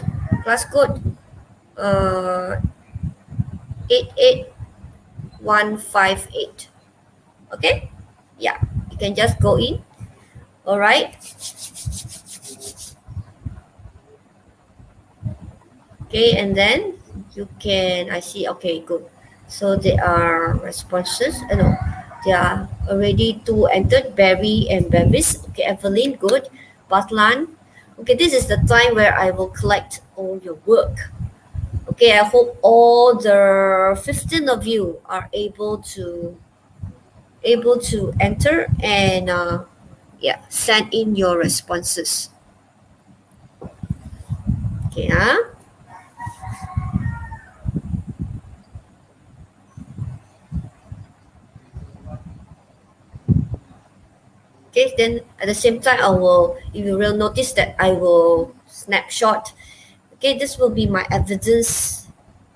88158. Okay, yeah, you can just go in. All right. Okay, and then you can, I see, okay, good. So there are responses, no, there are already 2 entered, Barry and Bevis. Okay, Evelyn, good. Batlan. Okay, this is the time where I will collect all your work. Okay, I hope all the 15 of you are able to enter and yeah, send in your responses. Okay, Okay, then at the same time, I will, if you will notice that I will snapshot. Okay, this will be my evidence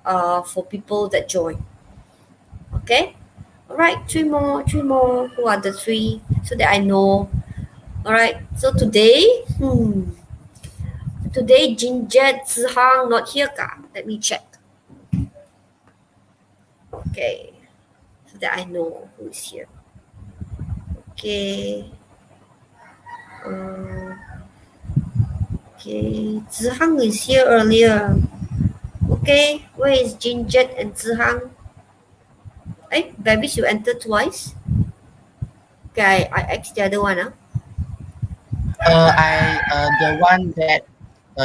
for people that join. Okay, all right, three more. Who are the 3 so that I know? All right, so today Jinjet Zihang not here ka? Let me check. Okay, so that I know who is here. Okay. Okay, Zihang is here earlier. Okay, where is Jinjet and Zihang? Hey, baby, you entered twice. Okay, I asked the other one. I the one that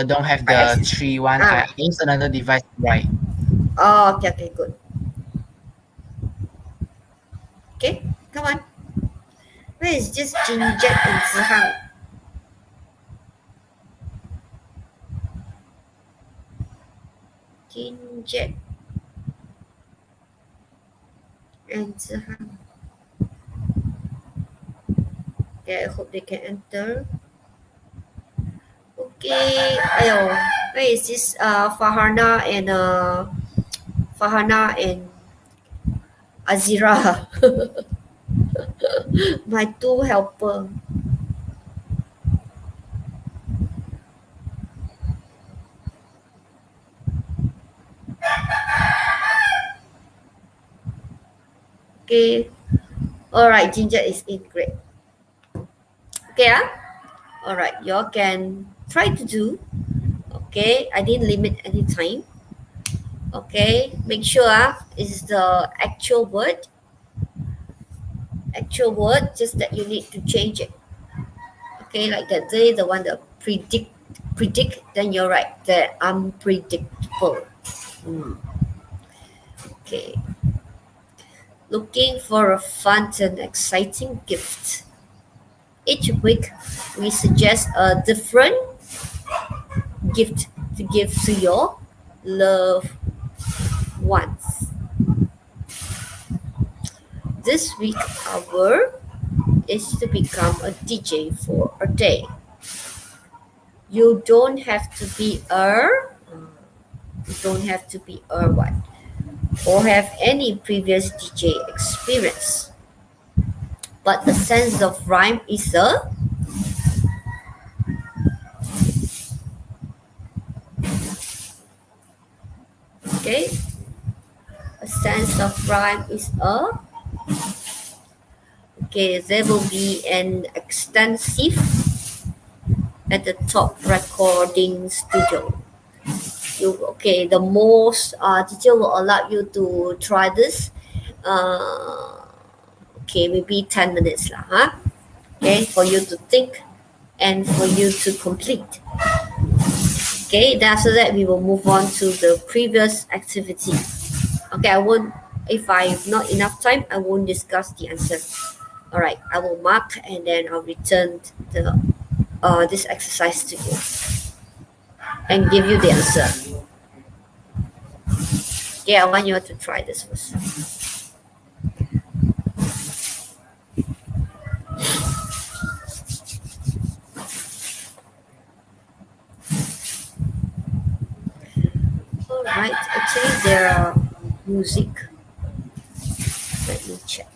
don't have I the asked. 3 1. I use another device, right? Oh, okay, okay, good. Okay, come on. Where is just Jinjet and Zihang? Jinjet and Zihang. Okay, I hope they can enter. Okay, ayo, where is this Farhana and Azira? My 2 helper. Okay. All right, Ginger is in. Great. Okay, all right, y'all can try to do. Okay, I didn't limit any time. Okay, make sure is the actual word, just that you need to change it. Okay, like that day, the one that predict, then you're right, they're unpredictable. Mm. Okay, looking for a fun and exciting gift. Each week, we suggest a different gift to give to your loved ones. This week, our word is to become a DJ for a day. You don't have to be you don't have to be a what or have any previous DJ experience. But the sense of rhyme is a okay. A sense of rhyme is a okay. There will be an extensive at the top recording studio. You okay? The most teacher will allow you to try this. Okay, maybe 10 minutes lah, huh? Okay, for you to think and for you to complete. Okay, then after that we will move on to the previous activity. Okay, I won't. If I have not enough time, I won't discuss the answer. All right, I will mark and then I'll return the this exercise to you and give you the answer. Okay, I want you to try this first. All right, actually there are music. Let me check.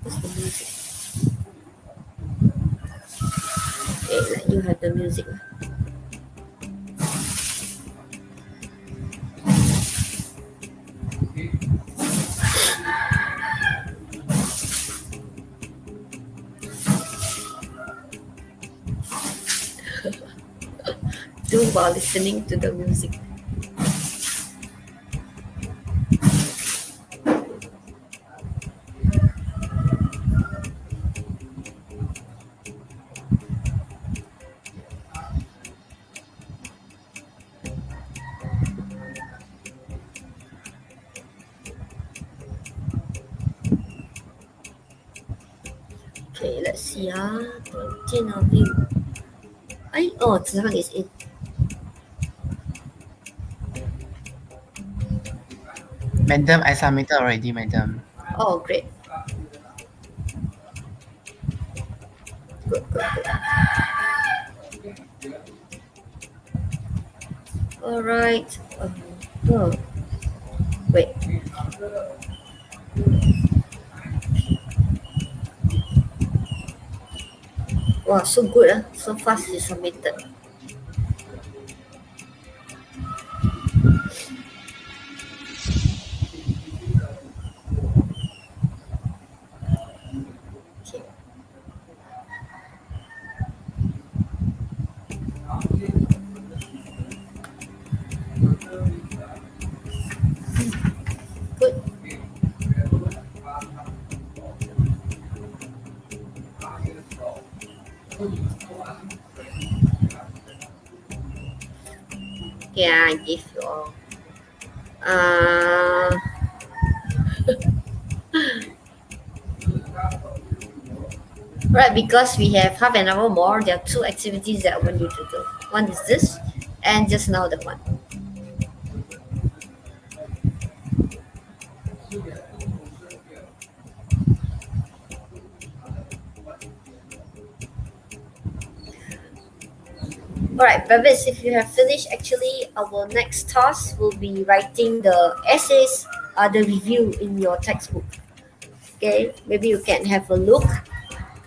What's the music? Okay, let you have the music. Do while listening to the music. Okay, let's see. 电脑 view. This one is in. Madam, I submitted already, madam. Oh, great. Good, good, good. All right. Oh, wait. Wow, so good. So fast you submitted. Good. Yeah, I give you all. Right, because we have half an hour more, there are two activities that I want you to do. One is this, and just now the one. Alright, Bavis, if you have finished, actually our next task will be writing the essays, the review in your textbook. Okay, maybe you can have a look.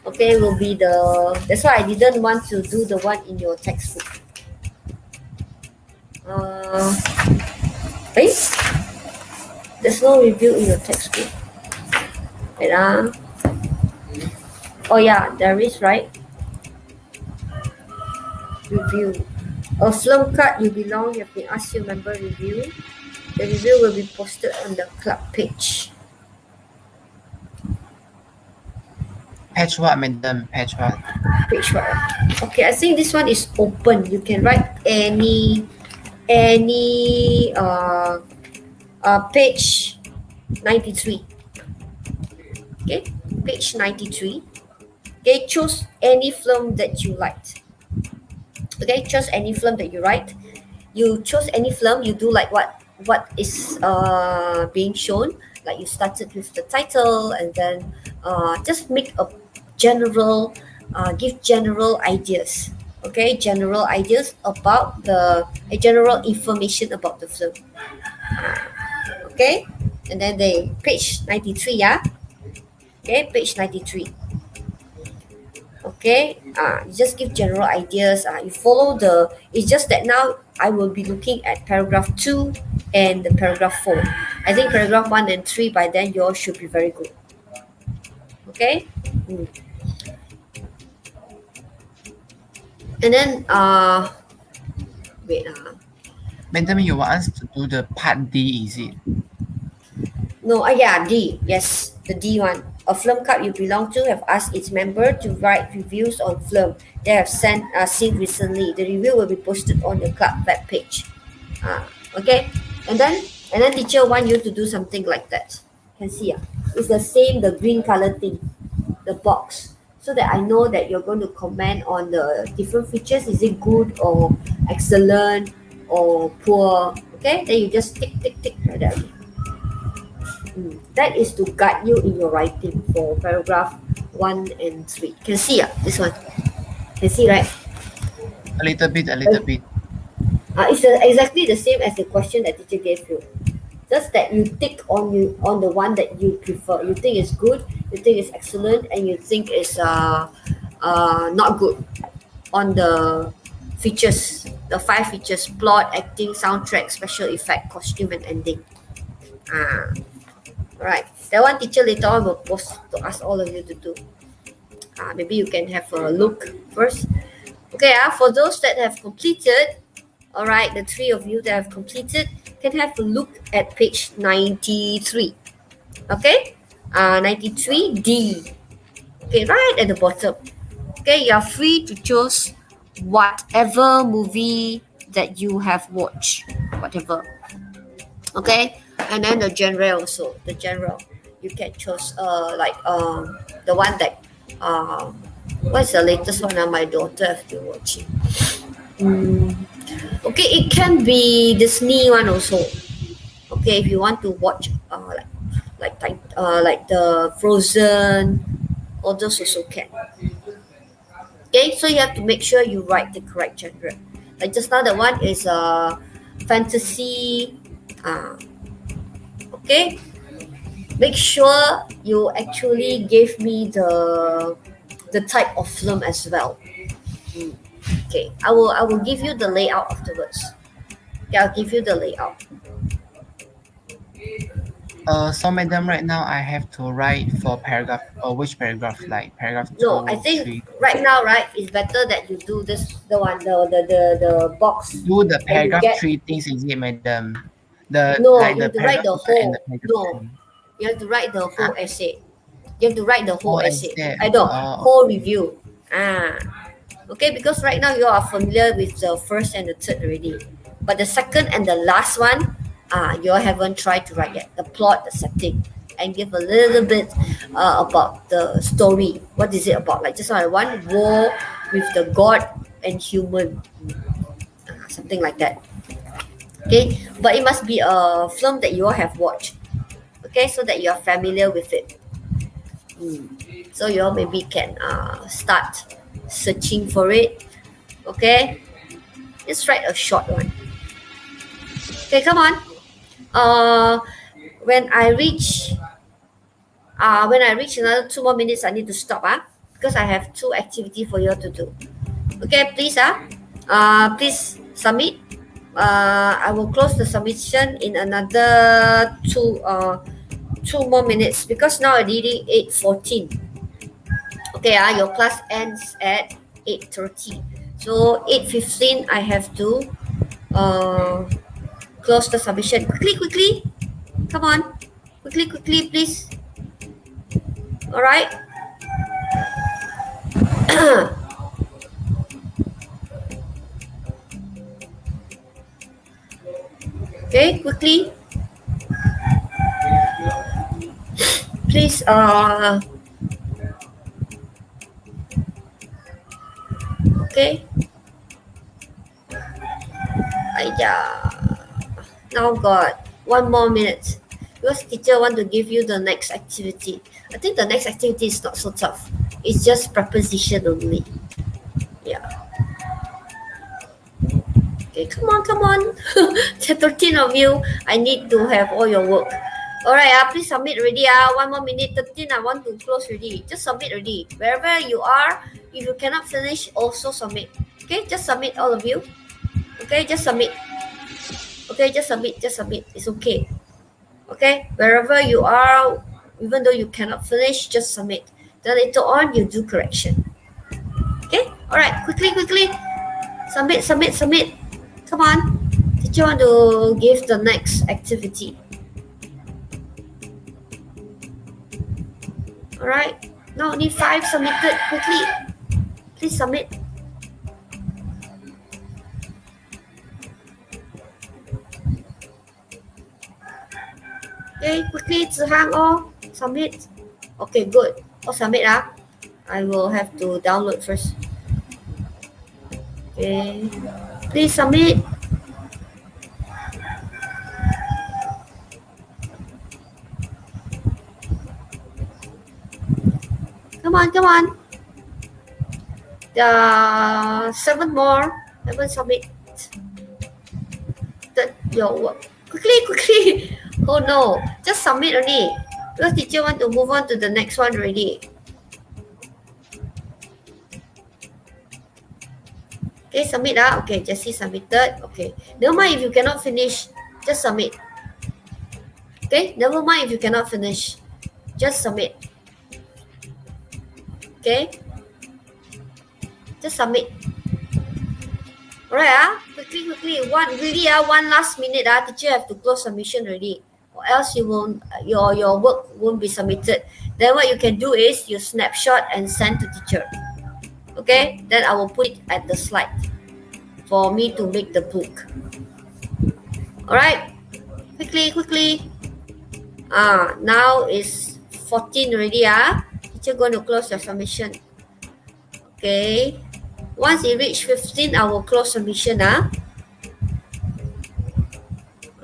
Okay, will be that's why I didn't want to do the one in your textbook. Right? There's no review in your textbook. Wait, oh yeah, there is, right? Review. A film card you belong, you have been asked to member review. The review will be posted on the club page. Page what, madam? Page what? Page what? Okay, I think this one is open. You can write any page 93. Okay, page 93. Okay, choose any film that you liked. Okay, choose any film that you write. You choose any film, you do like what is being shown. Like you started with the title, and then just make a general, give general ideas. Okay, general ideas about the general information about the film. Okay, and then they page 93, yeah. Okay, page 93. Okay, you just give general ideas. You follow the. It's just that now I will be looking at paragraph 2 and the paragraph 4. I think paragraph 1 and 3 by then yours should be very good. Okay. Mm. And then wait. Madam, you want us to do the part D, is it? No, yeah, D. Yes, the D one. A film club you belong to have asked its member to write reviews on film they have seen recently. The review will be posted on the club web page. Okay, and then teacher want you to do something like that. Can see it's the same, the green color thing, the box, so that I know that you're going to comment on the different features. Is it good or excellent or poor? Okay, then you just tick tick tick like that. That is to guide you in your writing for paragraph 1 and 3. Can see this one. Can see, right? A little bit, a little bit. It's exactly the same as the question that teacher gave you. Just that you tick on the one that you prefer. You think is good, you think is excellent, and you think is not good. On the features, the 5 features: plot, acting, soundtrack, special effect, costume, and ending. Alright, that one teacher later on will post to ask all of you to do. Maybe you can have a look first. Okay, for those that have completed, alright, the 3 of you that have completed can have a look at page 93. Okay, 93D. Okay, right at the bottom. Okay, you are free to choose whatever movie that you have watched, whatever. Okay, and then the genre also, the genre you can choose like the one that what's the latest one my daughter has been watching. Okay, it can be Disney one also. Okay, if you want to watch like the Frozen, all those also can. Okay, so you have to make sure you write the correct genre. Like just now, the one is fantasy. Okay, make sure you actually give me the type of film as well. Okay, I will give you the layout afterwards. Okay, I'll give you the layout. So madam, right now I have to write for paragraph, or which paragraph, like paragraph 2, No, I think 3. right now, right, it's better that you do this, the box. Do the and you paragraph get 3 things, is it, madam? The no, like you the have to write paragraph the 2 and the whole. paragraph No, 3. you have to write the whole essay. You have to write the whole Oh, essay. essay. I know, Oh, whole review. Okay, because right now you are familiar with the first and the third already, but the second and the last one, you haven't tried to write yet. The plot, the setting, and give a little bit about the story. What is it about? Like just one war with the god and human, something like that. Okay, but it must be a film that you all have watched. Okay, so that you are familiar with it. So you all maybe can start searching for it. Okay, just write a short one. Okay, come on. When I reach another 2 more minutes, I need to stop because I have 2 activity for you all to do. Okay, please please submit I will close the submission in another 2 more minutes because now already 8:14. Okay, your class ends at 8:30. So 8:15 I have to close the submission. Quickly. Come on. Quickly, please. Alright. Okay, quickly. Please, okay. Yeah. Now got 1 more minute. Because teacher want to give you the next activity. I think the next activity is not so tough. It's just preposition only. Yeah. Okay, come on. 13 of you. I need to have all your work. Alright, please submit already. 1 more minute. 13, I want to close already. Just submit already. Wherever you are, if you cannot finish, also submit. Okay, just submit all of you. Okay, just submit. Okay, just submit. It's okay. Okay, wherever you are, even though you cannot finish, just submit. Then later on, you do correction. Okay, alright, quickly. Submit. Come on. Teacher want to give the next activity. Alright, now only 5 submitted. Quickly. Please submit. Okay, quickly, Zihang all submit. Okay, good. All submit. I will have to download first. Okay, please submit. Come on. There 7 more. Haven't submit your work. Quickly. Oh no, just submit only. Because teacher want to move on to the next one already. Okay, submit. Okay, Jessie submitted. Okay, never mind if you cannot finish, just submit. Okay, never mind if you cannot finish, just submit. Okay, just submit. Alright, quickly. One last minute. Teacher have to close submission already, or else you won't. Your work won't be submitted. Then what you can do is you snapshot and send to teacher. Okay, then I will put it at the slide for me to make the book. Alright, quickly. Now is 14 already. Teacher going to close your submission. Okay. Once it reach 15, I will close submission.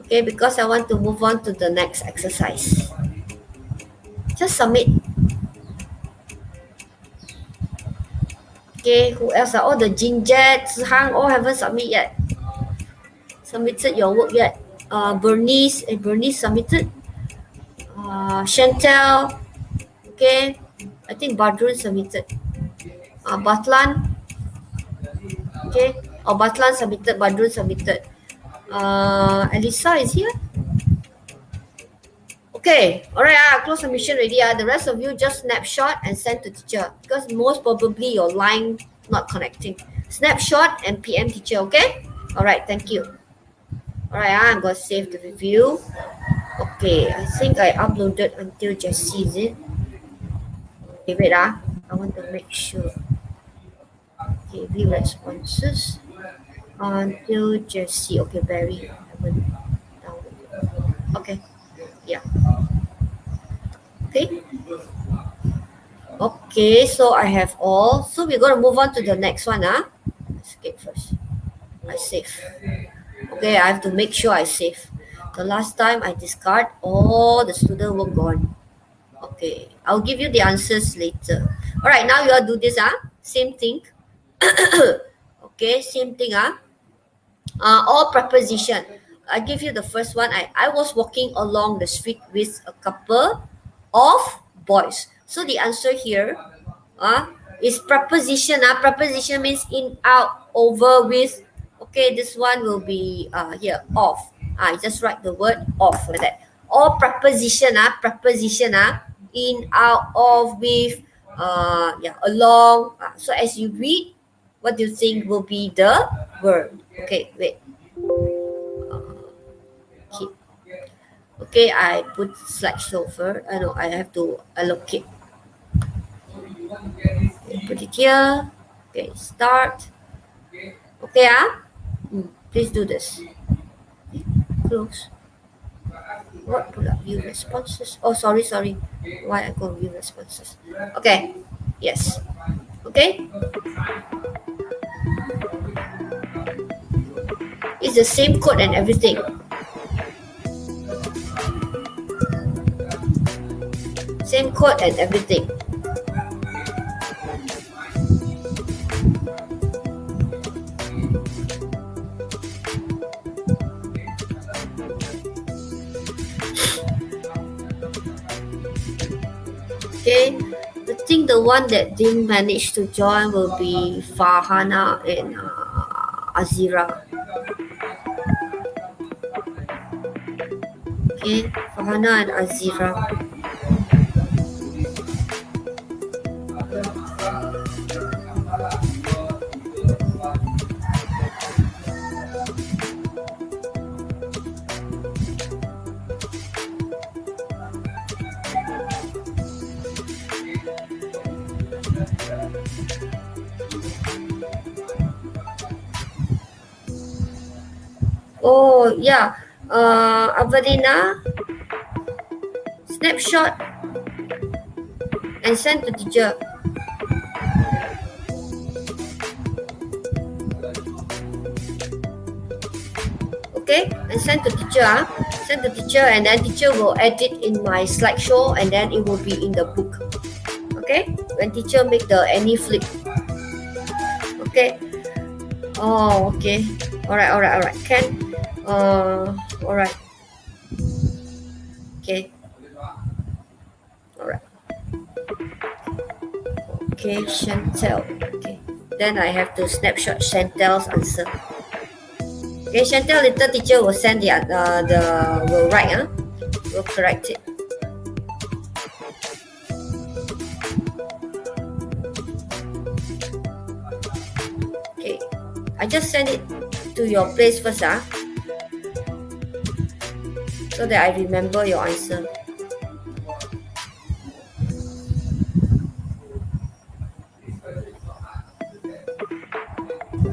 Okay, because I want to move on to the next exercise. Just submit. Okay, who else? All the Jinjet, Zihang, all haven't submitted your work yet. Bernice submitted. Chantel, okay. I think Badrun submitted. Batlan, okay. Batlan submitted. Badrun submitted. Elisa is here. Okay, alright. Close submission already. The rest of you just snapshot and send to teacher because most probably your line not connecting. Snapshot and PM teacher. Okay. Alright. Thank you. Alright. I'm gonna save the review. Okay, I think I uploaded until Jessie, is it? Okay, wait. I want to make sure. Okay, view responses until Jessie. Okay, Barry. I haven't downloaded. Okay, yeah. Okay, so I have all. So we're going to move on to the next one. Escape first. I save. Okay, I have to make sure I save. The last time I discard, all the student were gone. Okay, I'll give you the answers later. Alright, now you all do this. Same thing. Okay, same thing. All preposition. I give you the first one. I was walking along the street with a couple of boys. So the answer here is preposition. Preposition means in, out, over, with. Okay, this one will be here, of. Just write the word of like that. All preposition, in, out, of, with, along. So as you read, what do you think will be the word? Okay, wait. Okay, okay, I put slideshow first. I know I have to allocate. Okay, put it here. Okay, start. Okay, please do this. Close. What do I view responses? Oh, sorry. Why I go view responses? Okay. Yes. Okay. It's the same code and everything. Same code and everything. Okay. I think the one that didn't manage to join will be Farhana and Azira. Okay, Farhana and Azira. Oh yeah, Avarina, snapshot and send to teacher. Okay, and send to teacher. Send to teacher, and then teacher will edit in my slideshow, and then it will be in the book. Okay, when teacher make the any flip. Okay. Oh, okay. All right. Can. All right. Okay. All right. Okay, Chantel. Okay. Then I have to snapshot Chantel's answer. Okay, Chantel, later teacher will send will write, will correct it. Okay, I just send it to your place first, so that I remember your answer.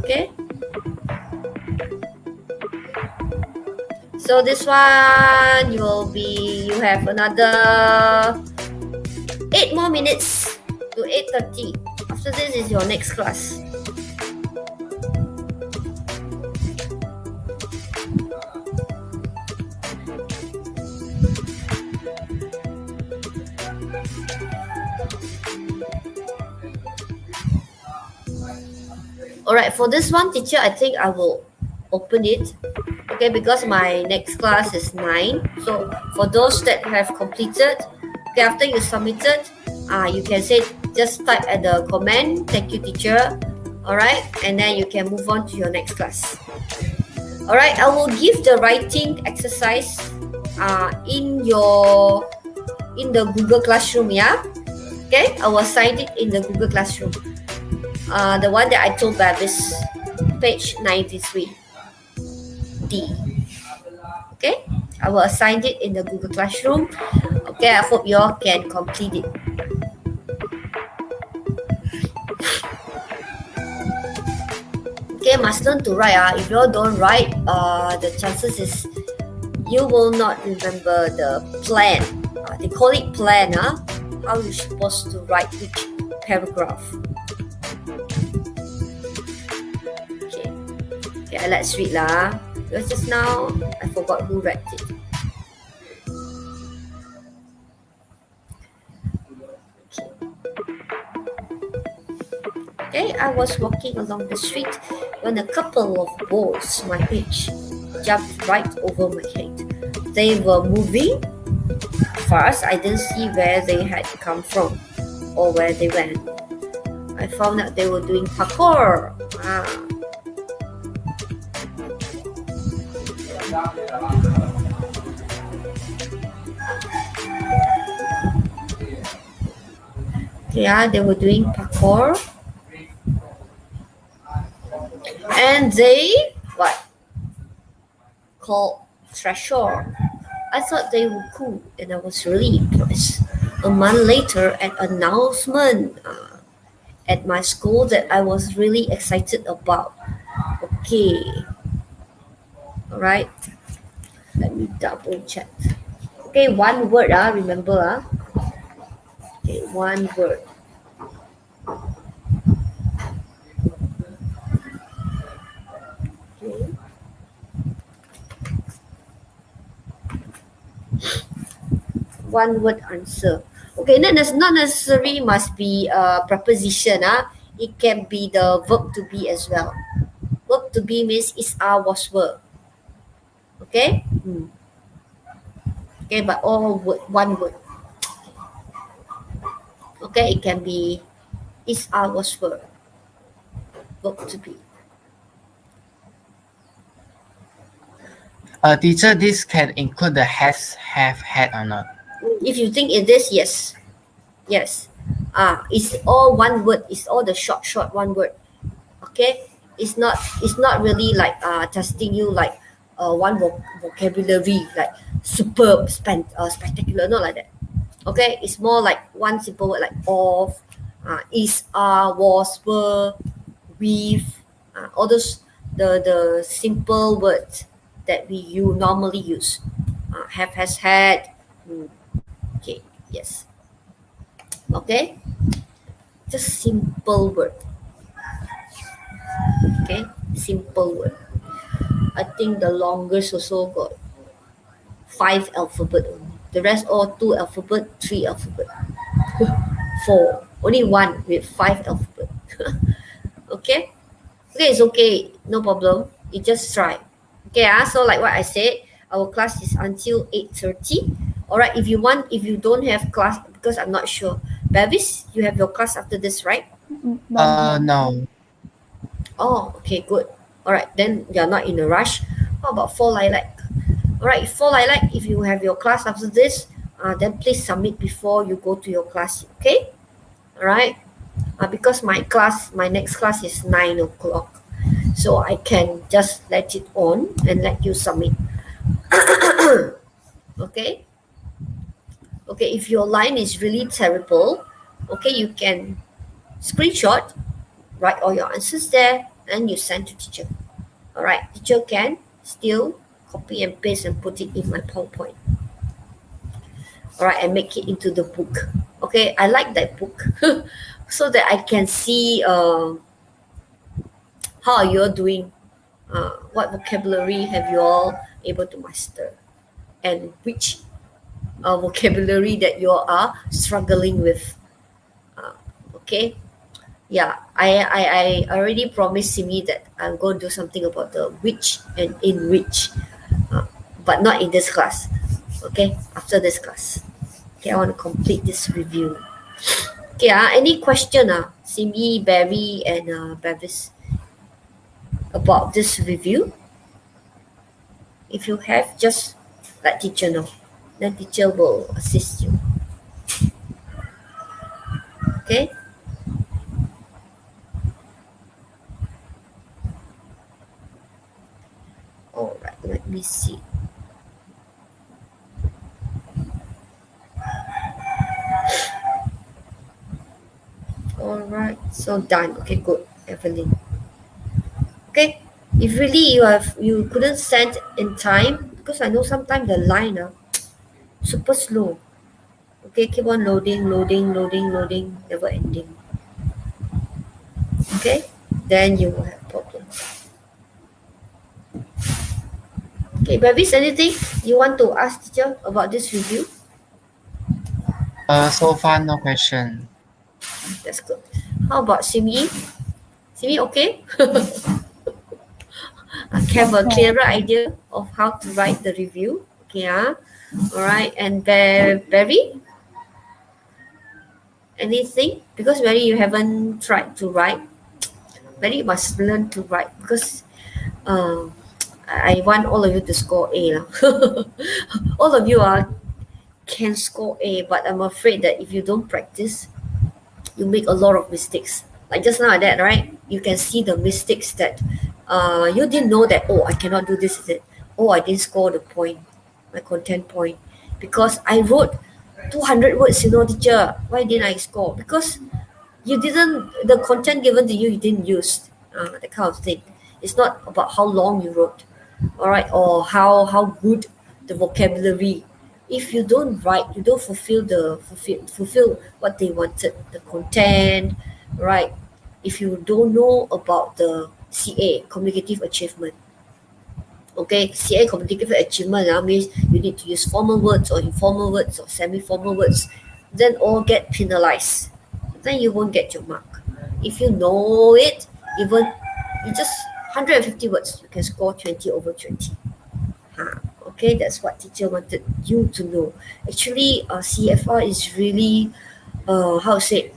Okay. So this one you have another 8 more minutes to 8:30. After this is your next class. Alright, for this one, teacher, I think I will open it. Okay, because my next class is 9. So for those that have completed, okay, after you submitted, you can say, just type at the comment, thank you teacher. Alright, and then you can move on to your next class. Alright, I will give the writing exercise in the Google Classroom, yeah? Okay, I will assign it in the Google Classroom. The one that I told Babis, page 93. D. Okay, I will assign it in the Google Classroom. Okay, I hope you all can complete it. Okay, must learn to write. If you all don't write, the chances is you will not remember the plan. They call it plan. How you're supposed to write each paragraph. Okay, let's read lah. Because just now I forgot who read it. Okay, I was walking along the street when a couple of boys my age jumped right over my head. They were moving fast. I didn't see where they had come from or where they went. I found out they were doing parkour. Yeah, they were doing parkour, and they what called treasure. I thought they were cool, and I was really impressed. A month later, an announcement at my school that I was really excited about. Okay, all right. Let me double check. Okay, one word. Remember. Okay, one word. Okay, one word answer. Okay, not necessary must be a preposition. It can be the verb to be as well. Verb to be means is, are, was, were. Okay. Okay, but all word, one word. Okay, it can be is, are, was, were. Verb to be. Teacher, this can include the has, have, had or not? If you think it is, yes. Yes. It's all one word. It's all the short one word. Okay. It's not really like testing you like one vocabulary like superb, spectacular. Not like that. Okay. It's more like one simple word like of, is, are, was, were, with, all those the simple words that you normally use. Have, has, had. Okay. Yes. Okay. Just simple word. Okay, simple word. I think the longest also got 5 alphabet only. The rest all 2 alphabet, 3 alphabet, 4. Only one with 5 alphabet. Okay, okay, it's okay, no problem. You just try. Okay, so like what I said, our class is until 8:30. All right, if you don't have class, because I'm not sure. Bevis, you have your class after this, right? Don't have. No. Oh, okay, good. All right, then you're not in a rush. How about for lilac? All right, for lilac, if you have your class after this, then please submit before you go to your class. Okay. All right. Because my next class is 9 o'clock, so I can just let it on and let you submit. Okay. Okay. If your line is really terrible, okay, you can screenshot, write all your answers there, and you send to teacher. All right, teacher can still copy and paste and put it in my PowerPoint. All right, and make it into the book. Okay, I like that book so that I can see how you're doing, what vocabulary have you all able to master, and which vocabulary that you are struggling with. Okay, yeah, I already promised Simi that I'm going to do something about the which and in which, but not in this class. Okay, after this class. Okay, I want to complete this review. Okay, any question, Simi, Barry, and Bevis, about this review? If you have, just let teacher know. Then teacher will assist you. Okay. All right, let me see. All right, so done. Okay, good, Evelyn. Okay, if really you couldn't send in time, because I know sometimes the line super slow. Okay, keep on loading, never ending. Okay, then you will have problem. Okay, Bevis, anything you want to ask teacher about this review? So far no question. That's good. How about Simi? Simi, okay? I have a clearer idea of how to write the review. Okay, all right. And Barry, anything? Because Barry, you haven't tried to write. Barry, you must learn to write because I want all of you to score A. All of you can score A, but I'm afraid that if you don't practice, you make a lot of mistakes. Like just now like that, right? You can see the mistakes that you didn't know that, oh, I cannot do this, is it? Oh, I didn't score the point, my content point. Because I wrote 200 words, teacher. Why didn't I score? Because you didn't, the content given to you, you didn't use, that kind of thing. It's not about how long you wrote, all right, or how good the vocabulary. If you don't write, you don't fulfill what they wanted, the content, right? If you don't know about the CA, communicative achievement, okay, CA, communicative achievement, means you need to use formal words or informal words or semi-formal words, then all get penalized. Then you won't get your mark. If you know it, even you just 150 words, you can score 20 over 20. Okay, that's what teacher wanted you to know. Actually, CFR is really, how to say,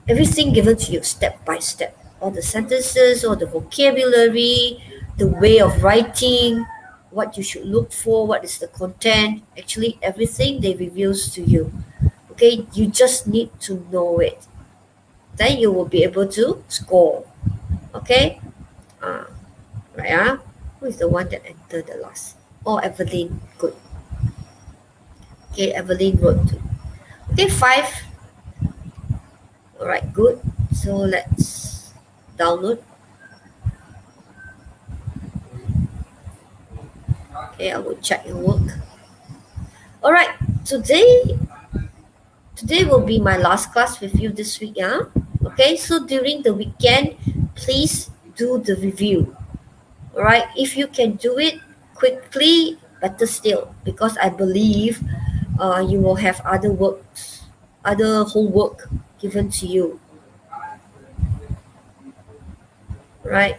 everything given to you step by step. All the sentences, all the vocabulary, the way of writing, what you should look for, what is the content. Actually, everything they reveals to you. Okay, you just need to know it. Then you will be able to score. Okay, right? Who is the one that entered the last? Oh, Evelyn. Good. Okay, Evelyn wrote too. Okay, 5. All right, good. So let's download. Okay, I will check your work. All right, today will be my last class with you this week. Yeah. Okay, so during the weekend, please do the review. All right, if you can do it quickly, better still, because I believe you will have other homework given to you. Right?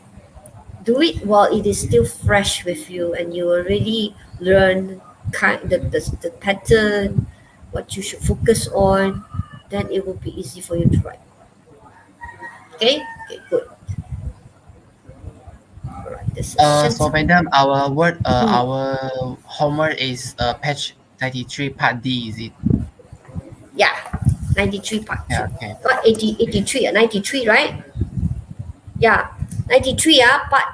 Do it while it is still fresh with you and you already learn the pattern, what you should focus on, then it will be easy for you to write. Okay? Okay, good. Alright, this is So madam, our homework is page 93 part D, is it? yeah, 93 part 2. Yeah, okay. Not 83, 93, right? Yeah, 93, part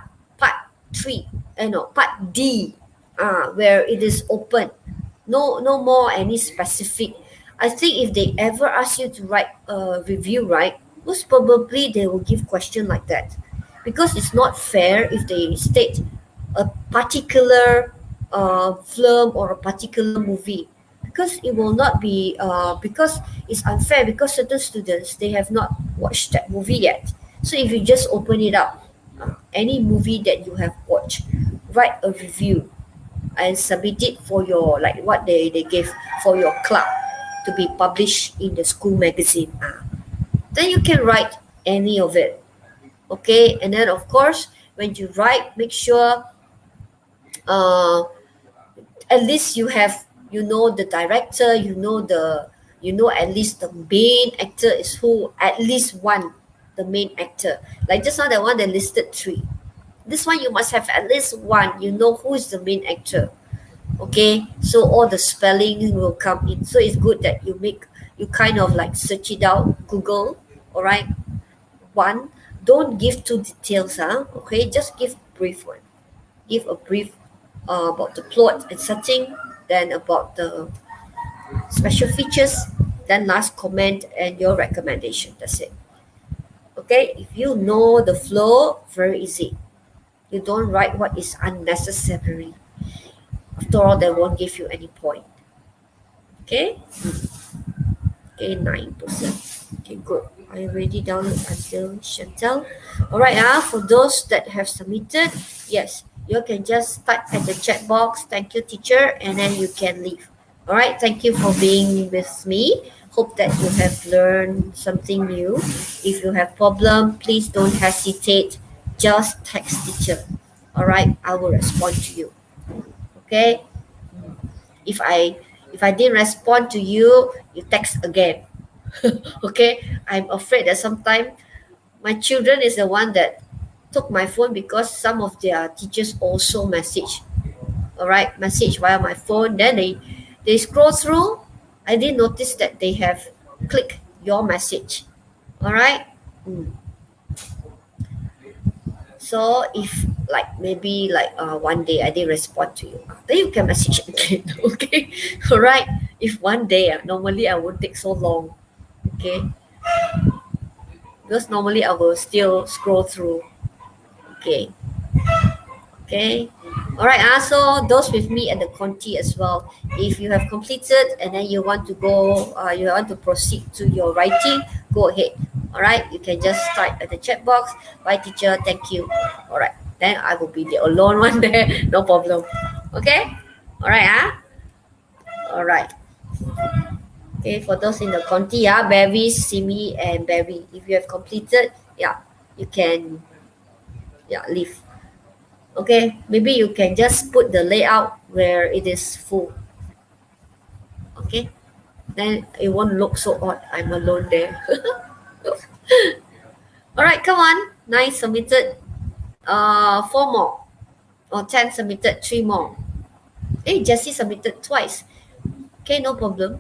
3, no, part D, where it is open. No more any specific. I think if they ever ask you to write a review, right, most probably they will give question like that, because it's not fair if they state a particular film or a particular movie, because it will not be because it's unfair, because certain students, they have not watched that movie yet. So if you just open it up, any movie that you have watched, write a review and submit it for your, like what they gave for your club to be published in the school magazine. Then you can write any of it. Okay, and then of course when you write, make sure uh, at least you know the director, you know at least the main actor is who, at least one, the main actor. Like just now that one, they listed 3. This one you must have at least one, you know who is the main actor. Okay, so all the spelling will come in. So it's good that you kind of like search it out, Google. All right, one, don't give too details, okay, just give brief one. Give a brief about the plot and setting, then about the special features, then last comment and your recommendation. That's it. Okay, if you know the flow, very easy. You don't write what is unnecessary. After all, they won't give you any point. Okay? Okay, 9%. Okay, good. I already downloaded until Chantel. Alright, for those that have submitted, yes, you can just type at the chat box, thank you teacher, and then you can leave. Alright, thank you for being with me. Hope that you have learned something new. If you have problem, please don't hesitate. Just text teacher. Alright, I will respond to you. Okay? If I didn't respond to you, you text again. Okay? I'm afraid that sometimes my children is the one that took my phone, because some of their teachers also message. Alright, message via my phone. Then they scroll through. I didn't notice that they have clicked your message. All right. Mm. So if like maybe like one day I didn't respond to you, then you can message again. Okay. All right. If one day, normally I won't take so long. Okay. Because normally I will still scroll through. Okay. Okay. All right. So those with me at the Conti as well. If you have completed and then you want to go, you want to proceed to your writing, go ahead. All right. You can just type at the chat box. Bye, teacher. Thank you. All right. Then I will be the alone one there. No problem. Okay. All right. All right. Okay. For those in the Conti, Barry, Simi, and Barry. If you have completed, you can leave. Okay, maybe you can just put the layout where it is full. Okay, then it won't look so odd. I'm alone there. All right, come on. 9 submitted. 4 more. Or 10 submitted. 3 more. Hey, Jessie submitted twice. Okay, no problem.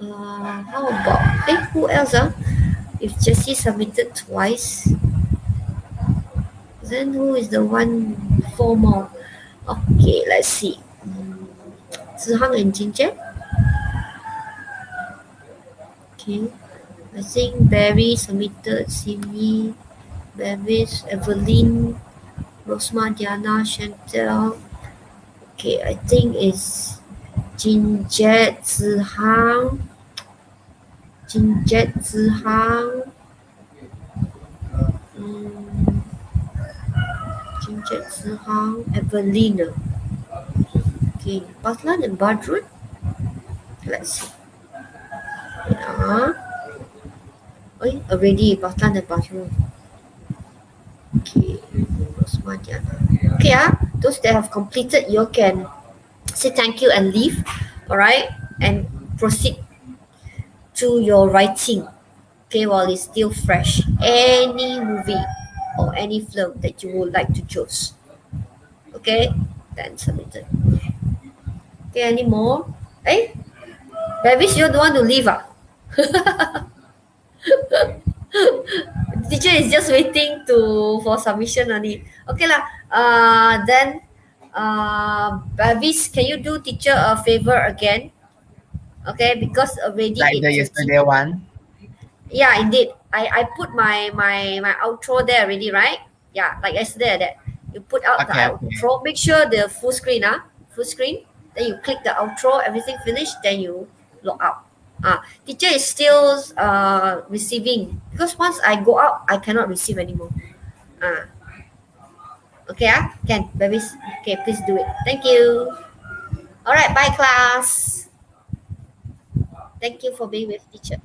How about who else? If Jessie submitted twice, then who is the one? 4 more. Okay, let's see. Zihang and Ginger. Okay. I think Barry submitted, Simi, Bevis, Evelyn, Rosma, Diana, Chantel. Okay, I think it's Jinjet Zihang. Jinjet Zihang. Jinjet Zihang, Evelyn. Okay, Batlan and Badrun. Let's see. Already Batlan and Badrun. Okay, Rosma, Diana. Okay, those that have completed, you can say thank you and leave. All right, and proceed to your writing. Okay, while it's still fresh. Any movie or any film that you would like to choose. Okay, then submitted. Okay, any more? Babish, you don't want to leave, Teacher is just waiting for submission only. Okay lah. Then, Babish, can you do teacher a favor again? Okay, because already Like the it's yesterday one. yeah, indeed. I put my outro there already, right? Yeah, like yesterday that you put out the Okay. outro. Make sure the full screen, full screen. Then you click the outro, everything finished, then you log out. Teacher is still receiving because once I go out, I cannot receive anymore. Okay, can babies. Okay, please do it. Thank you. All right, bye class. Thank you for being with teacher.